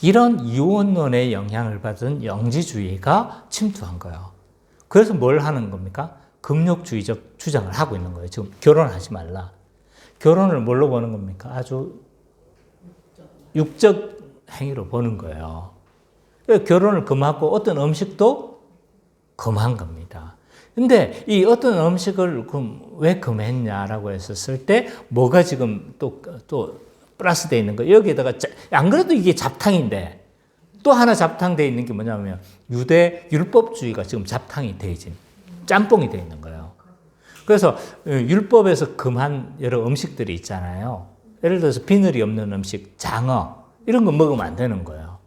A: 이런 이원론의 영향을 받은 영지주의가 침투한 거예요. 그래서 뭘 하는 겁니까? 금욕주의적 주장을 하고 있는 거예요. 지금 결혼하지 말라. 결혼을 뭘로 보는 겁니까? 아주 육적 행위로 보는 거예요. 결혼을 금하고 어떤 음식도 금한 겁니다. 근데 이 어떤 음식을 왜 금했냐라고 했었을 때 뭐가 지금 또 플러스 되어 있는 거예요. 여기에다가 안 그래도 이게 잡탕인데 또 하나 잡탕되어 있는 게 뭐냐면 유대 율법주의가 지금 잡탕이 되어 있진 짬뽕이 되어 있는 거예요. 그래서 율법에서 금한 여러 음식들이 있잖아요. 예를 들어서 비늘이 없는 음식, 장어 이런 거 먹으면 안 되는 거예요.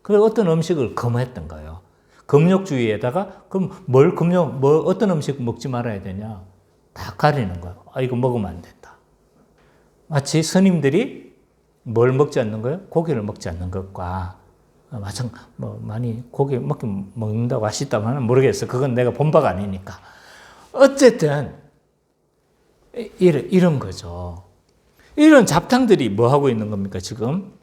A: 그래서 어떤 음식을 금했던 거예요. 금욕주의에다가 그럼 어떤 음식 먹지 말아야 되냐? 다 가리는 거예요. 이거 먹으면 안 된다. 마치 스님들이 뭘 먹지 않는 거예요? 고기를 먹지 않는 것과 많이 고기 먹는다고 하시다면 모르겠어요. 그건 내가 본 바가 아니니까. 어쨌든 이런 거죠. 이런 잡탕들이 뭐 하고 있는 겁니까 지금?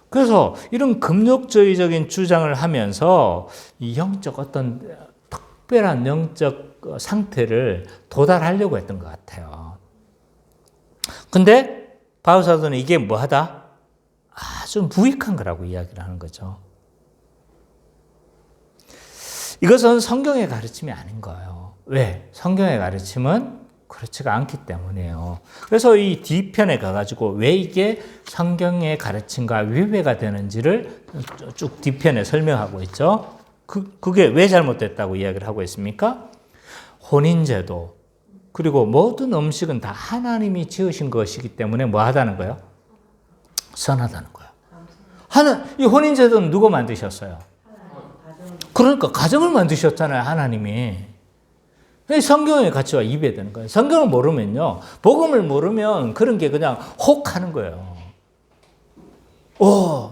A: 그래서 이런 금욕주의적인 주장을 하면서 이 영적 어떤 특별한 영적 상태를 도달하려고 했던 것 같아요. 근데 바울 사도는 이게 뭐하다? 아주 무익한 거라고 이야기를 하는 거죠. 이것은 성경의 가르침이 아닌 거예요. 왜? 성경의 가르침은 그렇지가 않기 때문이에요. 그래서 이 뒤편에 가가지고 왜 이게 성경의 가르침과 위배가 되는지를 쭉 뒤편에 설명하고 있죠. 그게 왜 잘못됐다고 이야기를 하고 있습니까? 혼인제도, 그리고 모든 음식은 다 하나님이 지으신 것이기 때문에 뭐 하다는 거예요? 선하다는 거예요. 이 혼인제도는 누가 만드셨어요? 그러니까 가정을 만드셨잖아요, 하나님이. 성경의 가치와 이배되는 거예요. 성경을 모르면요, 복음을 모르면 그런 게 그냥 혹 하는 거예요.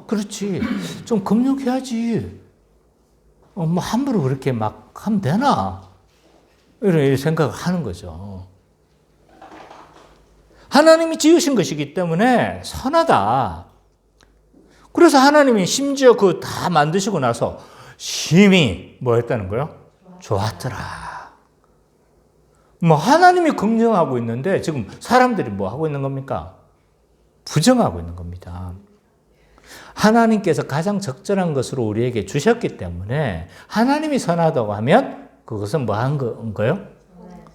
A: 그렇지. 좀 금욕해야지. 함부로 그렇게 막 하면 되나? 이런 생각을 하는 거죠. 하나님이 지으신 것이기 때문에 선하다. 그래서 하나님이 심지어 그거 다 만드시고 나서 심히 뭐 했다는 거예요? 좋았더라. 하나님이 긍정하고 있는데 지금 사람들이 뭐 하고 있는 겁니까? 부정하고 있는 겁니다. 하나님께서 가장 적절한 것으로 우리에게 주셨기 때문에 하나님이 선하다고 하면 그것은 뭐 한 거예요?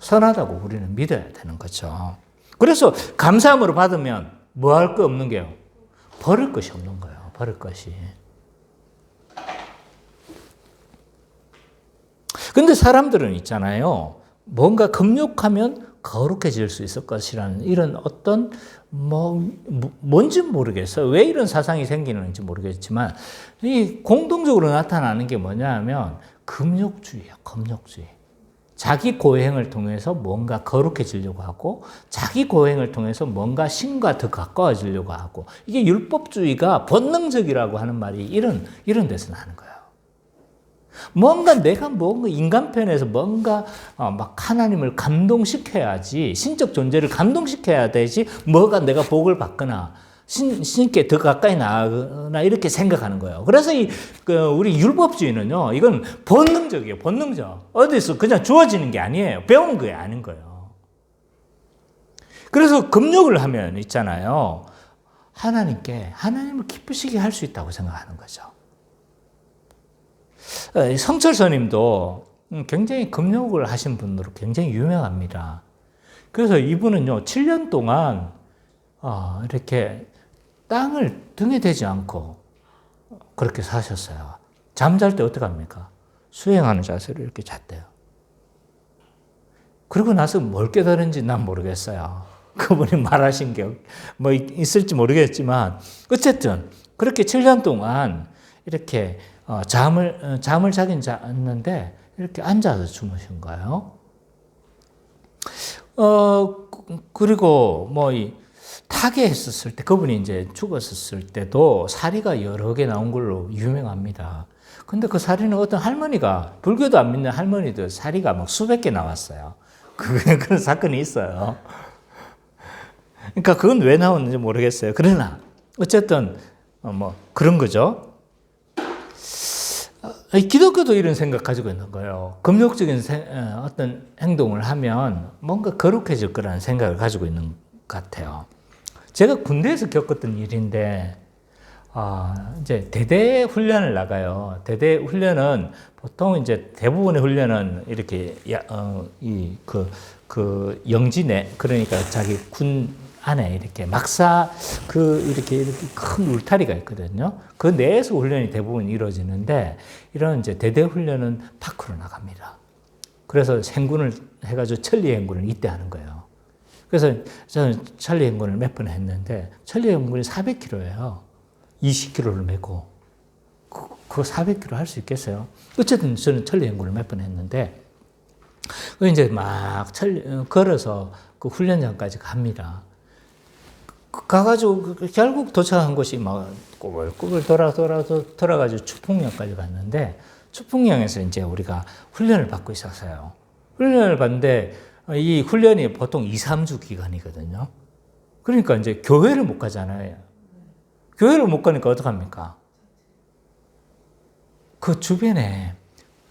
A: 선하다고 우리는 믿어야 되는 거죠. 그래서 감사함으로 받으면 뭐 할 거 없는 게요? 버릴 것이 없는 거예요. 버릴 것이. 근데 사람들은 있잖아요. 뭔가 금욕하면 거룩해질 수 있을 것이라는 이런 어떤 뭔지 모르겠어요. 왜 이런 사상이 생기는지 모르겠지만 이 공동적으로 나타나는 게 뭐냐면 금욕주의예요. 금욕주의. 자기 고행을 통해서 뭔가 거룩해지려고 하고 자기 고행을 통해서 뭔가 신과 더 가까워지려고 하고 이게 율법주의가 본능적이라고 하는 말이 이런 데서 나는 거예요. 뭔가 인간편에서 뭔가 막 하나님을 감동시켜야지, 신적 존재를 감동시켜야 되지, 뭐가 내가 복을 받거나 신께 더 가까이 나아가거나 이렇게 생각하는 거예요. 그래서 우리 율법주의는요, 이건 본능적이에요. 본능적. 어디서 그냥 주어지는 게 아니에요. 배운 게 아닌 거예요. 그래서 금욕을 하면 있잖아요, 하나님을 기쁘시게 할 수 있다고 생각하는 거죠. 성철 스님도 굉장히 금욕을 하신 분으로 굉장히 유명합니다. 그래서 이분은요, 7년 동안 이렇게 땅을 등에 대지 않고 그렇게 사셨어요. 잠잘 때 어떻게 합니까? 수행하는 자세로 이렇게 잤대요. 그러고 나서 뭘 깨달은지 난 모르겠어요. 그분이 말하신 게 뭐 있을지 모르겠지만 어쨌든 그렇게 7년 동안 이렇게 잠을 자긴 잤는데 이렇게 앉아서 주무신 거예요. 그리고 타계 했었을 때, 그분이 이제 죽었을 때도 사리가 여러 개 나온 걸로 유명합니다. 근데 그 사리는 어떤 할머니가, 불교도 안 믿는 할머니들 사리가 막 수백 개 나왔어요. 그런 사건이 있어요. 그러니까 그건 왜 나왔는지 모르겠어요. 그러나 어쨌든 그런 거죠. 기독교도 이런 생각 가지고 있는 거예요. 금욕적인 어떤 행동을 하면 뭔가 거룩해질 거라는 생각을 가지고 있는 것 같아요. 제가 군대에서 겪었던 일인데, 이제 대대 훈련을 나가요. 대대 훈련은 보통 이제 대부분의 훈련은 이렇게 영지내, 그러니까 자기 군 안에 이렇게 막사 이렇게 큰 울타리가 있거든요. 그 내에서 훈련이 대부분 이루어지는데, 이런 이제 대대 훈련은 밖으로 나갑니다. 그래서 행군을 해가지고 천리 행군을 이때 하는 거예요. 그래서 저는 천리 행군을 몇 번 했는데, 천리 행군이 400km예요. 20km를 메고 그거 400km 할 수 있겠어요? 어쨌든 저는 천리 행군을 몇 번 했는데, 이제 막 걸어서 그 훈련장까지 갑니다. 가가지고 결국 도착한 곳이 막 꼬불꼬불 돌아가지고 추풍령까지 갔는데, 추풍령에서 이제 우리가 훈련을 받고 있었어요. 훈련을 받는데 이 훈련이 보통 2, 3주 기간이거든요. 그러니까 이제 교회를 못 가잖아요. 교회를 못 가니까 어떡합니까? 그 주변에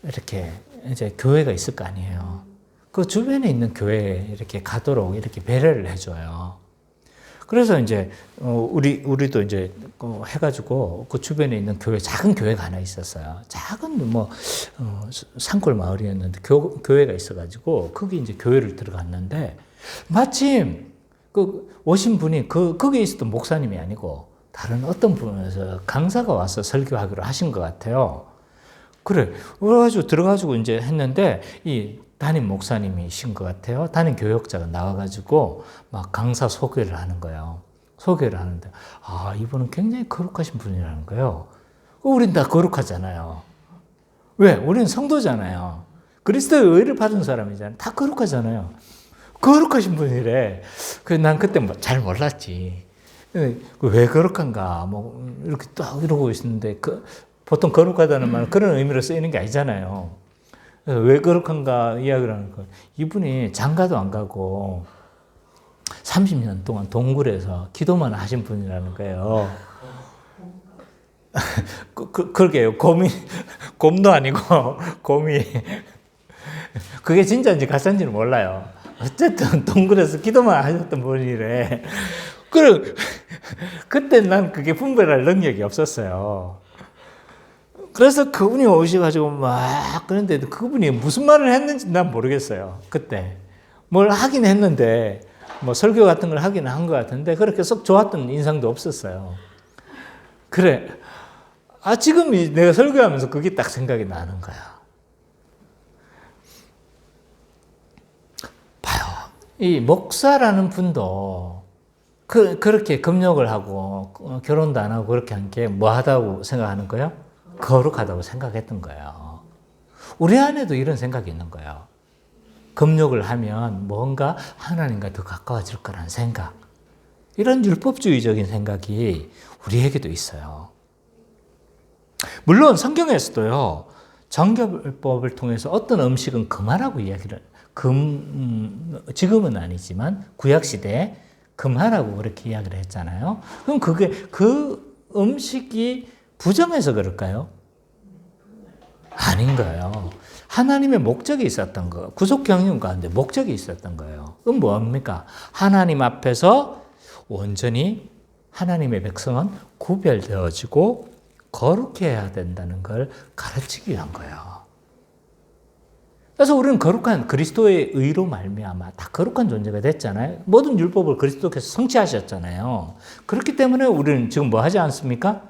A: 이렇게 이제 교회가 있을 거 아니에요. 그 주변에 있는 교회에 이렇게 가도록 이렇게 배려를 해줘요. 그래서 이제 우리도 이제 해가지고 그 주변에 있는 교회, 작은 교회가 하나 있었어요. 작은 산골 마을이었는데 교회가 있어가지고 거기 이제 교회를 들어갔는데, 마침 오신 분이 거기에 있었던 목사님이 아니고 다른 어떤 분에서 강사가 와서 설교하기로 하신 것 같아요. 그래, 그래가지고 들어가지고 이제 했는데, 이 담임 목사님이신 것 같아요. 담임 교역자가 나와가지고 막 강사 소개를 하는 거예요. 소개를 하는데, 이분은 굉장히 거룩하신 분이라는 거예요. 우린 다 거룩하잖아요. 왜? 우리는 성도잖아요. 그리스도의 의를 받은 사람이잖아요. 다 거룩하잖아요. 거룩하신 분이래. 난 그때 잘 몰랐지. 왜 거룩한가? 이렇게 딱 이러고 있었는데, 보통 거룩하다는 말은 그런 의미로 쓰이는 게 아니잖아요. 왜 거룩한가 이야기를 하는 거예요. 이분이 장가도 안 가고 30년 동안 동굴에서 기도만 하신 분이라는 거예요. 그러게요. 곰도 아니고 곰이. 그게 진짜인지 가짜인지는 몰라요. 어쨌든 동굴에서 기도만 하셨던 분이래. 그때 난 그게 분별할 능력이 없었어요. 그래서 그분이 오셔가지고 막 그런데 그분이 무슨 말을 했는지 난 모르겠어요. 그때 뭘 하긴 했는데 설교 같은 걸 하긴 한 것 같은데 그렇게 썩 좋았던 인상도 없었어요. 그래, 지금 내가 설교하면서 그게 딱 생각이 나는 거야. 봐요, 이 목사라는 분도 그렇게 금욕을 하고 결혼도 안 하고 그렇게 한 게 뭐하다고 생각하는 거예요? 거룩하다고 생각했던 거예요. 우리 안에도 이런 생각이 있는 거예요. 금욕을 하면 뭔가 하나님과 더 가까워질 거라는 생각. 이런 율법주의적인 생각이 우리에게도 있어요. 물론 성경에서도요, 정결법을 통해서 어떤 음식은 금하라고 이야기를, 지금은 아니지만 구약시대에 금하라고 그렇게 이야기를 했잖아요. 그럼 그 음식이 부정해서 그럴까요? 아닌 거예요. 하나님의 목적이 있었던 거, 구속 경영 가운데 목적이 있었던 거예요. 그건 뭡니까? 하나님 앞에서 온전히 하나님의 백성은 구별되어지고 거룩해야 된다는 걸 가르치기 위한 거예요. 그래서 우리는 거룩한 그리스도의 의로 말미암아 다 거룩한 존재가 됐잖아요. 모든 율법을 그리스도께서 성취하셨잖아요. 그렇기 때문에 우리는 지금 뭐 하지 않습니까?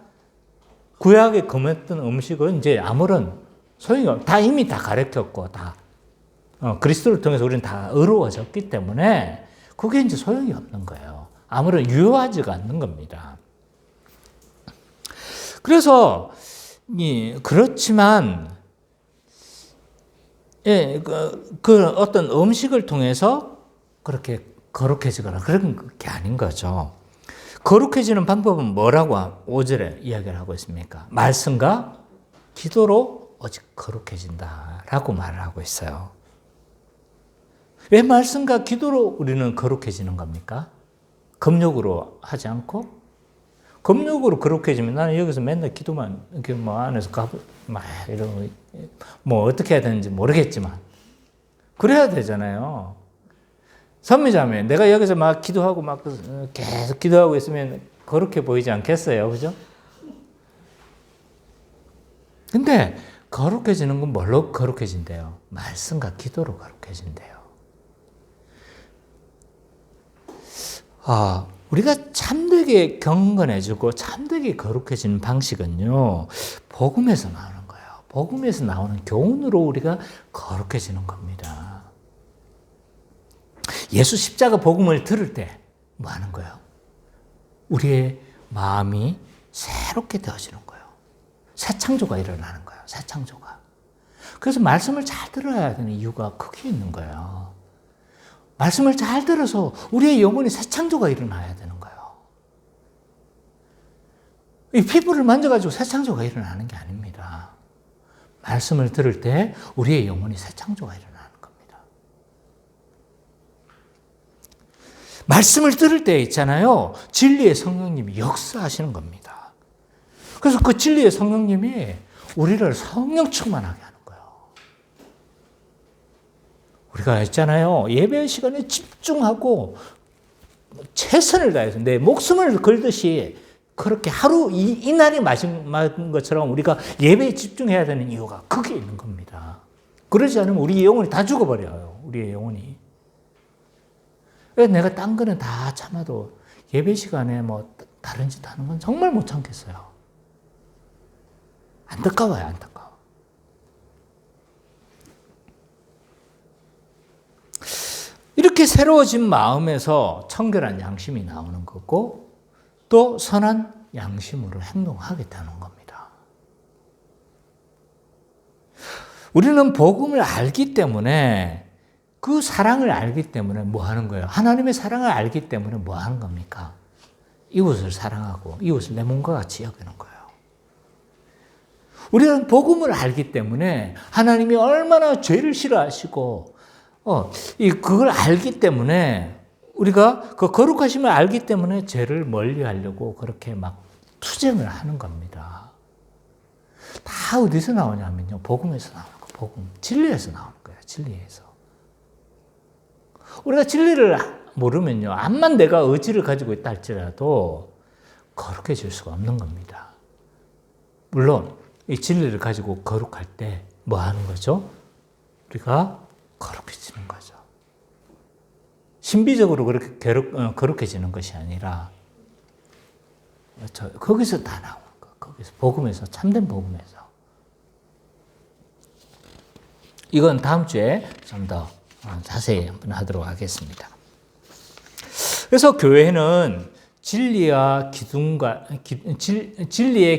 A: 구약에 금했던 음식은 이제 아무런 소용이 없, 다 이미 다 가르쳤고 다 그리스도를 통해서 우리는 다 의로워졌기 때문에 그게 이제 소용이 없는 거예요. 아무런 유효하지가 않는 겁니다. 그래서 그렇지만 그 어떤 음식을 통해서 그렇게 거룩해지거나 그런 게 아닌 거죠. 거룩해지는 방법은 뭐라고 5절에 이야기를 하고 있습니까? 말씀과 기도로 오직 거룩해진다라고 말을 하고 있어요. 왜 말씀과 기도로 우리는 거룩해지는 겁니까? 금욕으로 하지 않고? 금욕으로 거룩해지면 나는 여기서 맨날 기도만 이렇게 뭐 안에서 막 이런 뭐 어떻게 해야 되는지 모르겠지만 그래야 되잖아요. 선미자매, 내가 여기서 막 기도하고 막 계속 기도하고 있으면 거룩해 보이지 않겠어요, 그죠? 근데 거룩해지는 건 뭘로 거룩해진대요? 말씀과 기도로 거룩해진대요. 우리가 참되게 경건해지고 참되게 거룩해지는 방식은요, 복음에서 나오는 거예요. 복음에서 나오는 교훈으로 우리가 거룩해지는 겁니다. 예수 십자가 복음을 들을 때 뭐 하는 거예요? 우리의 마음이 새롭게 되어지는 거예요. 새 창조가 일어나는 거예요. 새 창조가. 그래서 말씀을 잘 들어야 되는 이유가 거기에 있는 거예요. 말씀을 잘 들어서 우리의 영혼이 새 창조가 일어나야 되는 거예요. 이 피부를 만져가지고 새 창조가 일어나는 게 아닙니다. 말씀을 들을 때 우리의 영혼이 새 창조가 일어나는 겁니다. 말씀을 들을 때 있잖아요. 진리의 성령님이 역사하시는 겁니다. 그래서 그 진리의 성령님이 우리를 성령 충만하게 하는 거예요. 우리가 있잖아요. 예배 시간에 집중하고 최선을 다해서 내 목숨을 걸듯이 그렇게 하루 이날이 맞은 것처럼 우리가 예배에 집중해야 되는 이유가 거기에 있는 겁니다. 그러지 않으면 우리 영혼이 다 죽어버려요. 우리의 영혼이. 내가 딴 거는 다 참아도 예배 시간에 뭐 다른 짓 하는 건 정말 못 참겠어요. 안타까워요, 안타까워. 이렇게 새로워진 마음에서 청결한 양심이 나오는 거고 또 선한 양심으로 행동하게 되는 겁니다. 우리는 복음을 알기 때문에 그 사랑을 알기 때문에 뭐 하는 거예요? 하나님의 사랑을 알기 때문에 뭐 하는 겁니까? 이웃을 사랑하고 이웃을 내 몸과 같이 여기는 거예요. 우리는 복음을 알기 때문에 하나님이 얼마나 죄를 싫어하시고 그걸 알기 때문에 우리가 그 거룩하심을 알기 때문에 죄를 멀리하려고 그렇게 막 투쟁을 하는 겁니다. 다 어디서 나오냐면요. 복음에서 나오는 거. 복음. 진리에서 나오는 거예요. 진리에서. 우리가 진리를 모르면요. 암만 내가 의지를 가지고 있다 할지라도 거룩해질 수가 없는 겁니다. 물론 이 진리를 가지고 거룩할 때 뭐 하는 거죠? 우리가 거룩해지는 거죠. 신비적으로 그렇게 거룩해지는 것이 아니라 거기서 다 나오는 거예요. 거기서 복음에서 참된 복음에서. 이건 다음 주에 좀 더 자세히 한번 하도록 하겠습니다. 그래서 교회는 진리의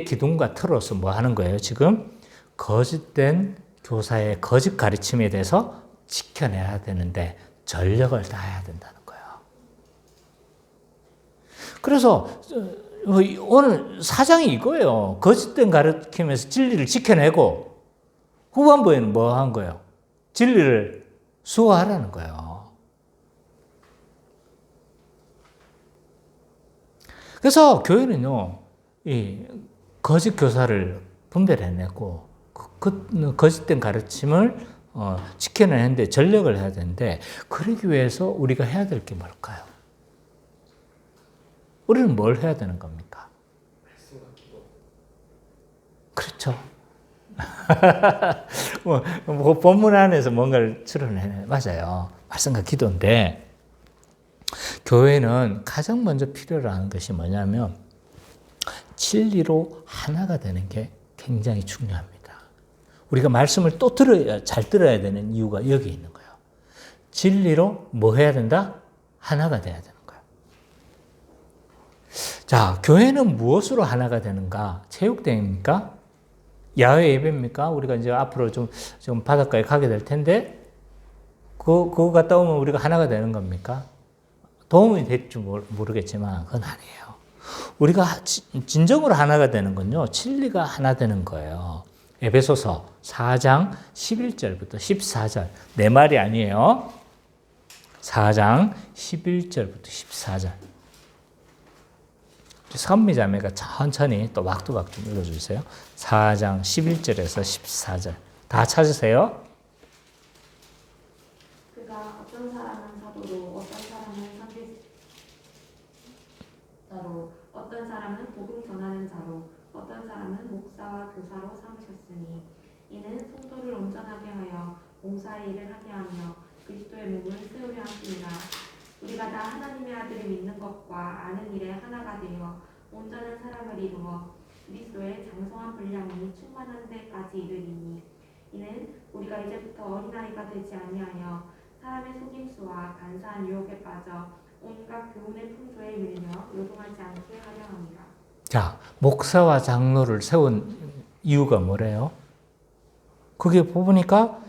A: 기둥과 틀어서 뭐 하는 거예요? 지금 거짓된 교사의 거짓 가르침에 대해서 지켜내야 되는데 전력을 다해야 된다는 거예요. 그래서 오늘 사장이 이거예요. 거짓된 가르침에서 진리를 지켜내고 후반부에는 뭐 한 거예요? 진리를 수호하라는 거예요. 그래서 교회는요, 이 거짓 교사를 분별해내고 거짓된 가르침을 지켜내는데 전력을 해야 되는데, 그러기 위해서 우리가 해야 될 게 뭘까요? 우리는 뭘 해야 되는 겁니까?
D: 말씀과 기도.
A: 그렇죠. 뭐 본문 안에서 뭔가를 추론해. 맞아요. 말씀과 기도인데, 교회는 가장 먼저 필요로 하는 것이 뭐냐면 진리로 하나가 되는 게 굉장히 중요합니다. 우리가 말씀을 또 잘 들어야 되는 이유가 여기 있는 거예요. 진리로 뭐 해야 된다? 하나가 돼야 되는 거예요. 자, 교회는 무엇으로 하나가 되는가? 체육대회입니까? 야외 예배입니까? 우리가 이제 앞으로 좀 바닷가에 가게 될 텐데, 그거 갔다 오면 우리가 하나가 되는 겁니까? 도움이 될지 모르겠지만, 그건 아니에요. 우리가 진정으로 하나가 되는 건요, 진리가 하나 되는 거예요. 에베소서 4장 11절부터 14절. 내 말이 아니에요. 4장 11절부터 14절. 선미자매가 천천히 또 막두각 좀 읽어주세요. 4장 11절에서 14절. 다 찾으세요.
B: 그가 어떤 사람은 사도로, 어떤 사람은 선지자로, 어떤 사람은 복음 전하는 자로, 어떤 사람은 목사와 교사로 삼으셨으니, 이는 성도를 온전하게 하여 봉사의 일을 하게 하며 그리스도의 몸을 세우려 하십니다. 우리가 다 하나님의 아들을 믿는 것과 아는 일에 하나가 되어 온전한 사람을 이루어 그리스도의 장성한 분량이 충만한 데까지 이르리니, 이는 우리가 이제부터 어린아이가 되지 아니하여 사람의 속임수와 간사한 유혹에 빠져 온갖 교훈의 풍조에 밀려 요동하지 않게 하려 합니다.
A: 자, 목사와 장로를 세운 이유가 뭐래요? 그게 보니까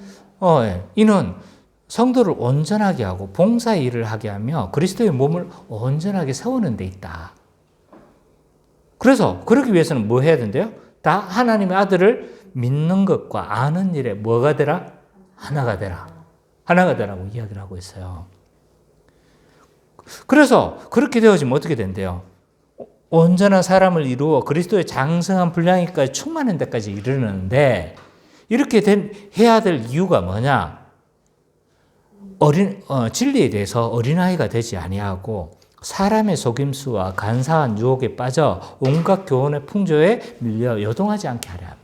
A: 이는 성도를 온전하게 하고 봉사의 일을 하게 하며 그리스도의 몸을 온전하게 세우는 데 있다. 그래서 그러기 위해서는 뭐 해야 된대요? 다 하나님의 아들을 믿는 것과 아는 일에 뭐가 되라? 하나가 되라. 하나가 되라고 이야기를 하고 있어요. 그래서 그렇게 되어지면 어떻게 된대요? 온전한 사람을 이루어 그리스도의 장성한 분량까지 충만한 데까지 이르는데, 이렇게 해야 될 이유가 뭐냐? 진리에 대해서 어린아이가 되지 아니하고 사람의 속임수와 간사한 유혹에 빠져 온갖 교훈의 풍조에 밀려 요동하지 않게 하라.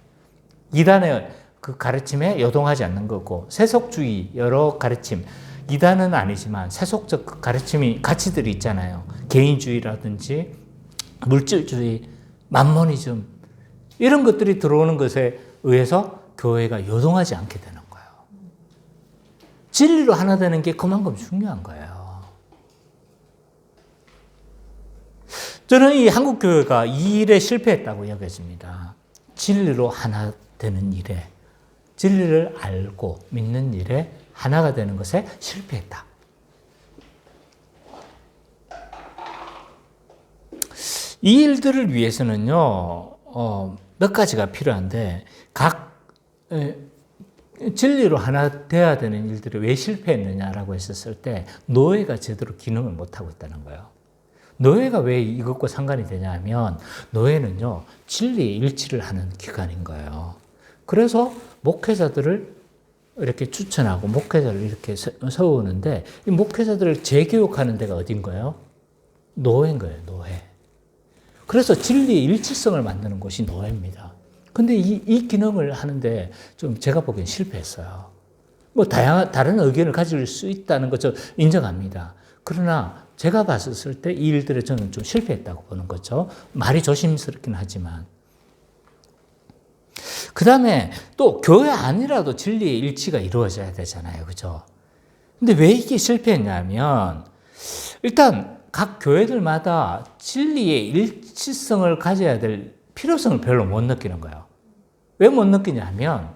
A: 이단의 그 가르침에 요동하지 않는 거고, 세속주의 여러 가르침, 이단은 아니지만 세속적 가르침이 가치들이 있잖아요. 개인주의라든지 물질주의, 만모니즘, 이런 것들이 들어오는 것에 의해서 교회가 요동하지 않게 되는 거예요. 진리로 하나 되는 게 그만큼 중요한 거예요. 저는 이 한국 교회가 이 일에 실패했다고 여겨집니다. 진리로 하나 되는 일에, 진리를 알고 믿는 일에 하나가 되는 것에 실패했다. 이 일들을 위해서는요, 몇 가지가 필요한데, 진리로 하나 돼야 되는 일들이 왜 실패했느냐라고 했었을 때, 노예가 제대로 기능을 못하고 있다는 거예요. 노예가 왜 이것과 상관이 되냐 하면, 노예는요, 진리의 일치를 하는 기관인 거예요. 그래서 목회자들을 이렇게 추천하고, 목회자를 이렇게 세우는데, 이 목회자들을 재교육하는 데가 어딘 거예요? 노예인 거예요, 노예. 그래서 진리의 일치성을 만드는 곳이 노예입니다. 근데 이 기능을 하는데 좀 제가 보기엔 실패했어요. 뭐 다른 의견을 가질 수 있다는 것 저 인정합니다. 그러나 제가 봤을 때 이 일들에 저는 좀 실패했다고 보는 거죠. 말이 조심스럽긴 하지만. 그 다음에 또 교회 안이라도 진리의 일치가 이루어져야 되잖아요. 그죠? 근데 왜 이게 실패했냐면, 일단 각 교회들마다 진리의 일치성을 가져야 될 필요성을 별로 못 느끼는 거예요. 왜 못 느끼냐면,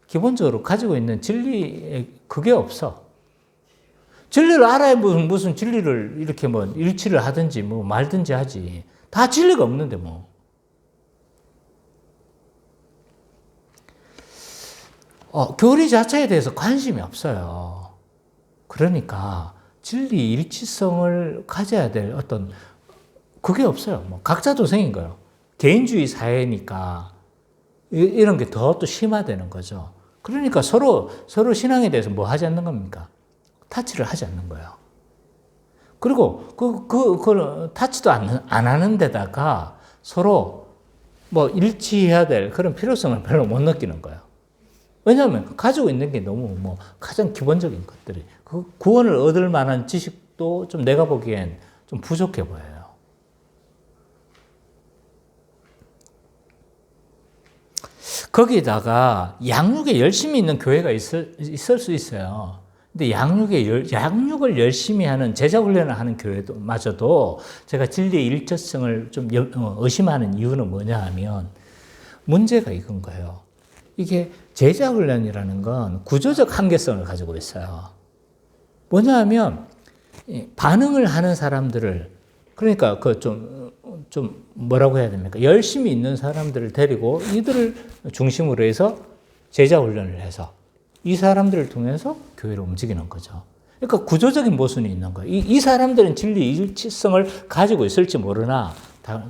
A: 기본적으로 가지고 있는 진리에 그게 없어. 진리를 알아야 무슨 진리를 이렇게 뭐 일치를 하든지 뭐 말든지 하지. 다 진리가 없는데 뭐. 교리 자체에 대해서 관심이 없어요. 그러니까 진리 일치성을 가져야 될 어떤 그게 없어요. 뭐 각자 도생인 거예요. 개인주의 사회니까 이런 게 더 또 심화되는 거죠. 그러니까 서로 신앙에 대해서 뭐 하지 않는 겁니까? 타치를 하지 않는 거예요. 그리고 그 타치도 안 하는 데다가 서로 뭐 일치해야 될 그런 필요성을 별로 못 느끼는 거예요. 왜냐하면 가지고 있는 게 너무 뭐 가장 기본적인 것들이 그 구원을 얻을 만한 지식도 좀 내가 보기엔 좀 부족해 보여요. 거기다가 양육에 열심히 있는 교회가 있을 수 있어요. 근데 양육을 열심히 하는 제자 훈련을 하는 교회도 마저도 제가 진리의 일처성을 좀 의심하는 이유는 뭐냐 하면 문제가 이건 거예요. 이게 제자 훈련이라는 건 구조적 한계성을 가지고 있어요. 뭐냐 하면 반응을 하는 사람들을 그러니까 좀 뭐라고 해야 됩니까? 열심히 있는 사람들을 데리고 이들을 중심으로 해서 제자 훈련을 해서 이 사람들을 통해서 교회를 움직이는 거죠. 그러니까 구조적인 모순이 있는 거예요. 이 사람들은 진리 일치성을 가지고 있을지 모르나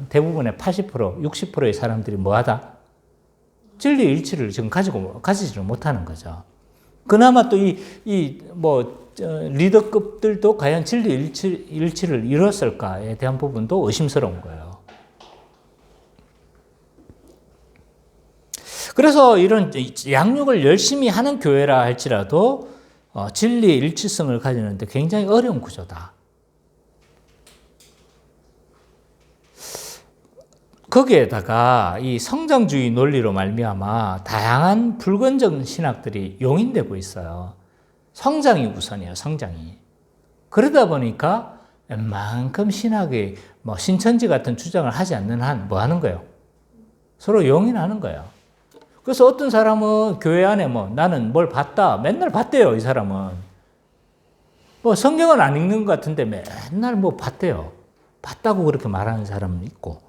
A: 대부분의 80%, 60%의 사람들이 뭐하다? 진리 일치를 지금 가지지를 못하는 거죠. 그나마 또 리더급들도 과연 진리 일치를 이뤘을까에 대한 부분도 의심스러운 거예요. 그래서 이런 양육을 열심히 하는 교회라 할지라도 진리의 일치성을 가지는데 굉장히 어려운 구조다. 거기에다가 이 성장주의 논리로 말미암아 다양한 불건전 신학들이 용인되고 있어요. 성장이 우선이에요, 성장이. 그러다 보니까 웬만큼 신학의 신천지 같은 주장을 하지 않는 한 뭐 하는 거예요? 서로 용인하는 거예요. 그래서 어떤 사람은 교회 안에 나는 뭘 봤다. 맨날 봤대요, 이 사람은. 성경은 안 읽는 것 같은데 맨날 봤대요. 봤다고 그렇게 말하는 사람은 있고.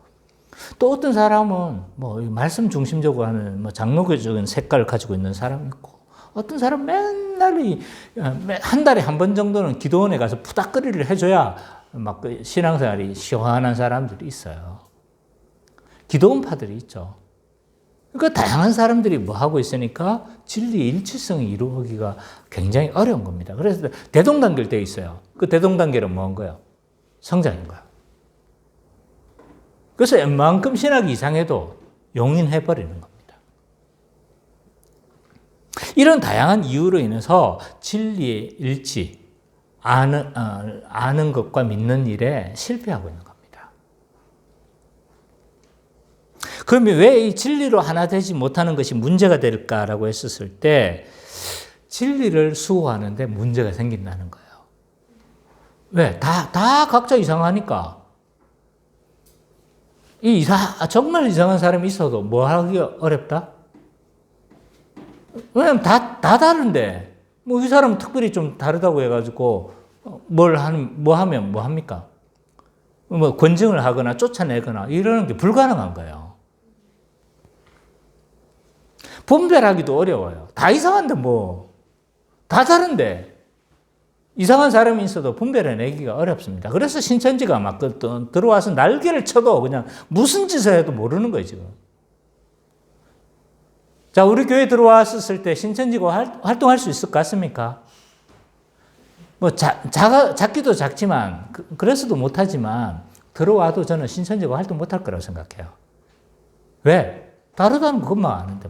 A: 또 어떤 사람은 말씀 중심적으로 하는 장로교적인 색깔을 가지고 있는 사람이 있고. 어떤 사람은 맨날 한 달에 한 번 정도는 기도원에 가서 푸닥거리를 해줘야 그 신앙생활이 시원한 사람들이 있어요. 기도원파들이 있죠. 그러니까 다양한 사람들이 하고 있으니까 진리 일치성이 이루어지기가 굉장히 어려운 겁니다. 그래서 대동단결되어 있어요. 그 대동단결은 뭐한 거예요? 성장인 거예요. 그래서 웬만큼 신학이 이상해도 용인해버리는 겁니다. 이런 다양한 이유로 인해서 진리의 일치, 아는 것과 믿는 일에 실패하고 있는 겁니다. 그러면 왜 이 진리로 하나 되지 못하는 것이 문제가 될까라고 했었을 때 진리를 수호하는데 문제가 생긴다는 거예요. 왜? 다 각자 이상하니까. 정말 이상한 사람이 있어도 뭐 하기 어렵다? 왜냐면 다 다른데, 이 사람은 특별히 좀 다르다고 해가지고, 뭐 하면 뭐 합니까? 권증을 하거나 쫓아내거나 이러는 게 불가능한 거예요. 분별하기도 어려워요. 다 이상한데 다 다른데. 이상한 사람이 있어도 분별해내기가 어렵습니다. 그래서 신천지가 막 들어와서 날개를 쳐도 그냥 무슨 짓을 해도 모르는 거예요, 지금. 자, 우리 교회 들어왔을 때 신천지가 활동할 수 있을 것 같습니까? 작기도 작지만, 그래서도 못하지만, 들어와도 저는 신천지가 활동 못할 거라고 생각해요. 왜? 다르다는 것만 아는데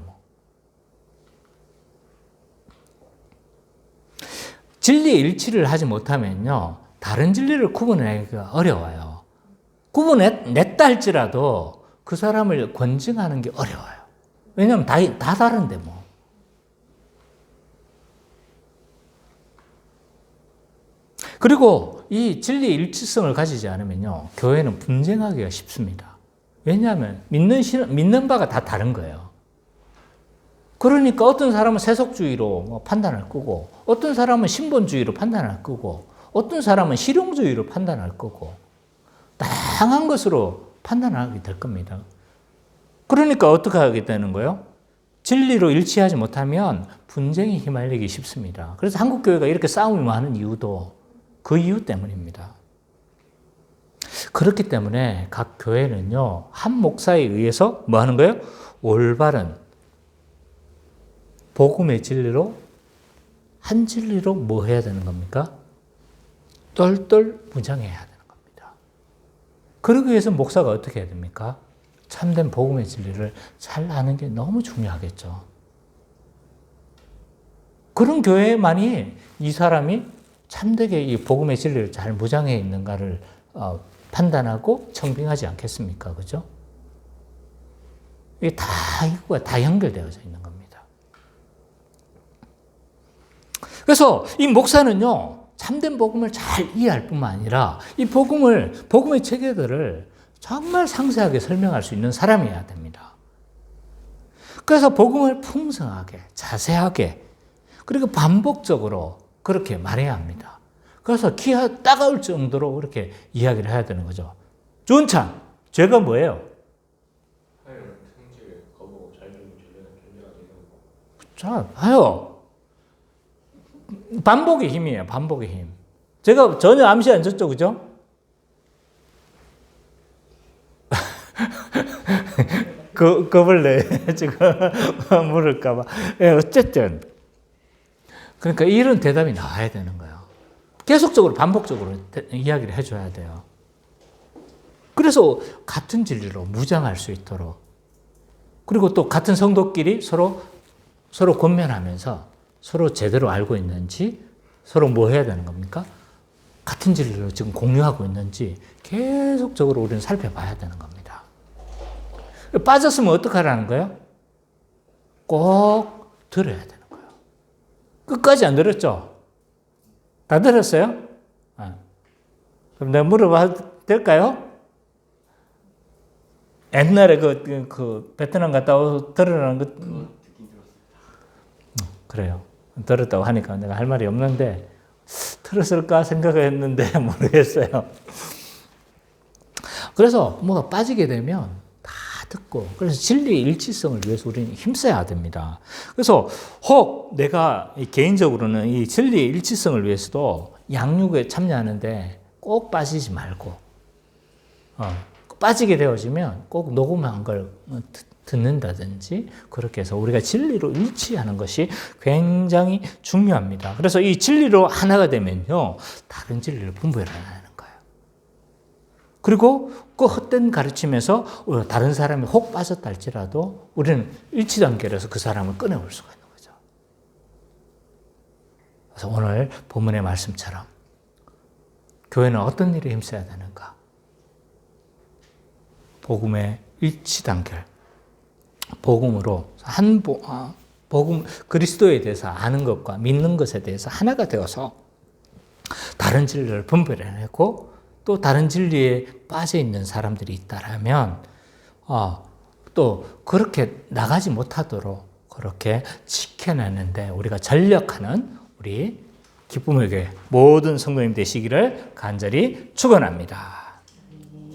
A: 진리 일치를 하지 못하면요, 다른 진리를 구분하기가 어려워요. 구분했다 할지라도 그 사람을 권증하는 게 어려워요. 왜냐하면 다 다른데 그리고 이 진리 일치성을 가지지 않으면요, 교회는 분쟁하기가 쉽습니다. 왜냐하면 믿는 바가 다 다른 거예요. 그러니까 어떤 사람은 세속주의로 판단할 거고, 어떤 사람은 신본주의로 판단할 거고, 어떤 사람은 실용주의로 판단할 거고, 다양한 것으로 판단하게 될 겁니다. 그러니까 어떻게 하게 되는 거예요? 진리로 일치하지 못하면 분쟁에 휘말리기 쉽습니다. 그래서 한국 교회가 이렇게 싸움이 많은 이유도 그 이유 때문입니다. 그렇기 때문에 각 교회는요, 한 목사에 의해서 뭐 하는 거예요? 올바른 복음의 진리로, 한 진리로 뭐 해야 되는 겁니까? 똘똘 무장해야 되는 겁니다. 그러기 위해서 목사가 어떻게 해야 됩니까? 참된 복음의 진리를 잘 아는 게 너무 중요하겠죠. 그런 교회만이 이 사람이 참되게 이 복음의 진리를 잘 무장해 있는가를 판단하고 청빙하지 않겠습니까? 그죠? 이게 다 연결되어져 있는 겁니다. 그래서 이 목사는요, 참된 복음을 잘 이해할 뿐만 아니라 이 복음의 체계들을 정말 상세하게 설명할 수 있는 사람이어야 됩니다. 그래서 복음을 풍성하게, 자세하게, 그리고 반복적으로 그렇게 말해야 합니다. 그래서 기가 따가울 정도로 그렇게 이야기를 해야 되는 거죠. 준찬, 죄가 뭐예요?
D: 하나님을 성질 거부하고 자유주의 진리는 존재가 되는 거.
A: 자, 하요. 반복의 힘이에요. 반복의 힘. 제가 전혀 암시 안 줬죠, 그죠? 겁을 내 지금 물을까봐. 어쨌든 그러니까 이런 대답이 나와야 되는 거예요. 계속적으로 반복적으로 이야기를 해줘야 돼요. 그래서 같은 진리로 무장할 수 있도록, 그리고 또 같은 성도끼리 서로 권면하면서 서로 제대로 알고 있는지, 서로 뭐 해야 되는 겁니까? 같은 진리를 지금 공유하고 있는지 계속적으로 우리는 살펴봐야 되는 겁니다. 빠졌으면 어떡하라는 거예요? 꼭 들어야 되는 거예요. 끝까지 안 들었죠? 다 들었어요? 그럼 내가 물어봐도 될까요? 옛날에 그 베트남 갔다 와서 들으라는 거.
C: 듣긴 들었습니다.
A: 그래요. 들었다고 하니까 내가 할 말이 없는데, 들었을까 생각했는데 모르겠어요. 그래서 뭐가 빠지게 되면 다 듣고, 그래서 진리의 일치성을 위해서 우리는 힘써야 됩니다. 그래서 혹 내가 개인적으로는 이 진리의 일치성을 위해서도 양육에 참여하는데 꼭 빠지지 말고, 빠지게 되어지면 꼭 녹음한 걸 듣는다든지, 그렇게 해서 우리가 진리로 일치하는 것이 굉장히 중요합니다. 그래서 이 진리로 하나가 되면요, 다른 진리를 분별하는 거예요. 그리고 그 헛된 가르침에서 다른 사람이 혹 빠졌다 할지라도 우리는 일치 단계에서 그 사람을 꺼내올 수가 있는 거죠. 그래서 오늘 본문의 말씀처럼 교회는 어떤 일에 힘써야 되는가? 복음의 일치 단결, 복음으로 복음 그리스도에 대해서 아는 것과 믿는 것에 대해서 하나가 되어서 다른 진리를 분별해내고, 또 다른 진리에 빠져 있는 사람들이 있다라면 또 그렇게 나가지 못하도록 그렇게 지켜내는데 우리가 전력하는 우리 기쁨의 교회 모든 성도님 되시기를 간절히 축원합니다.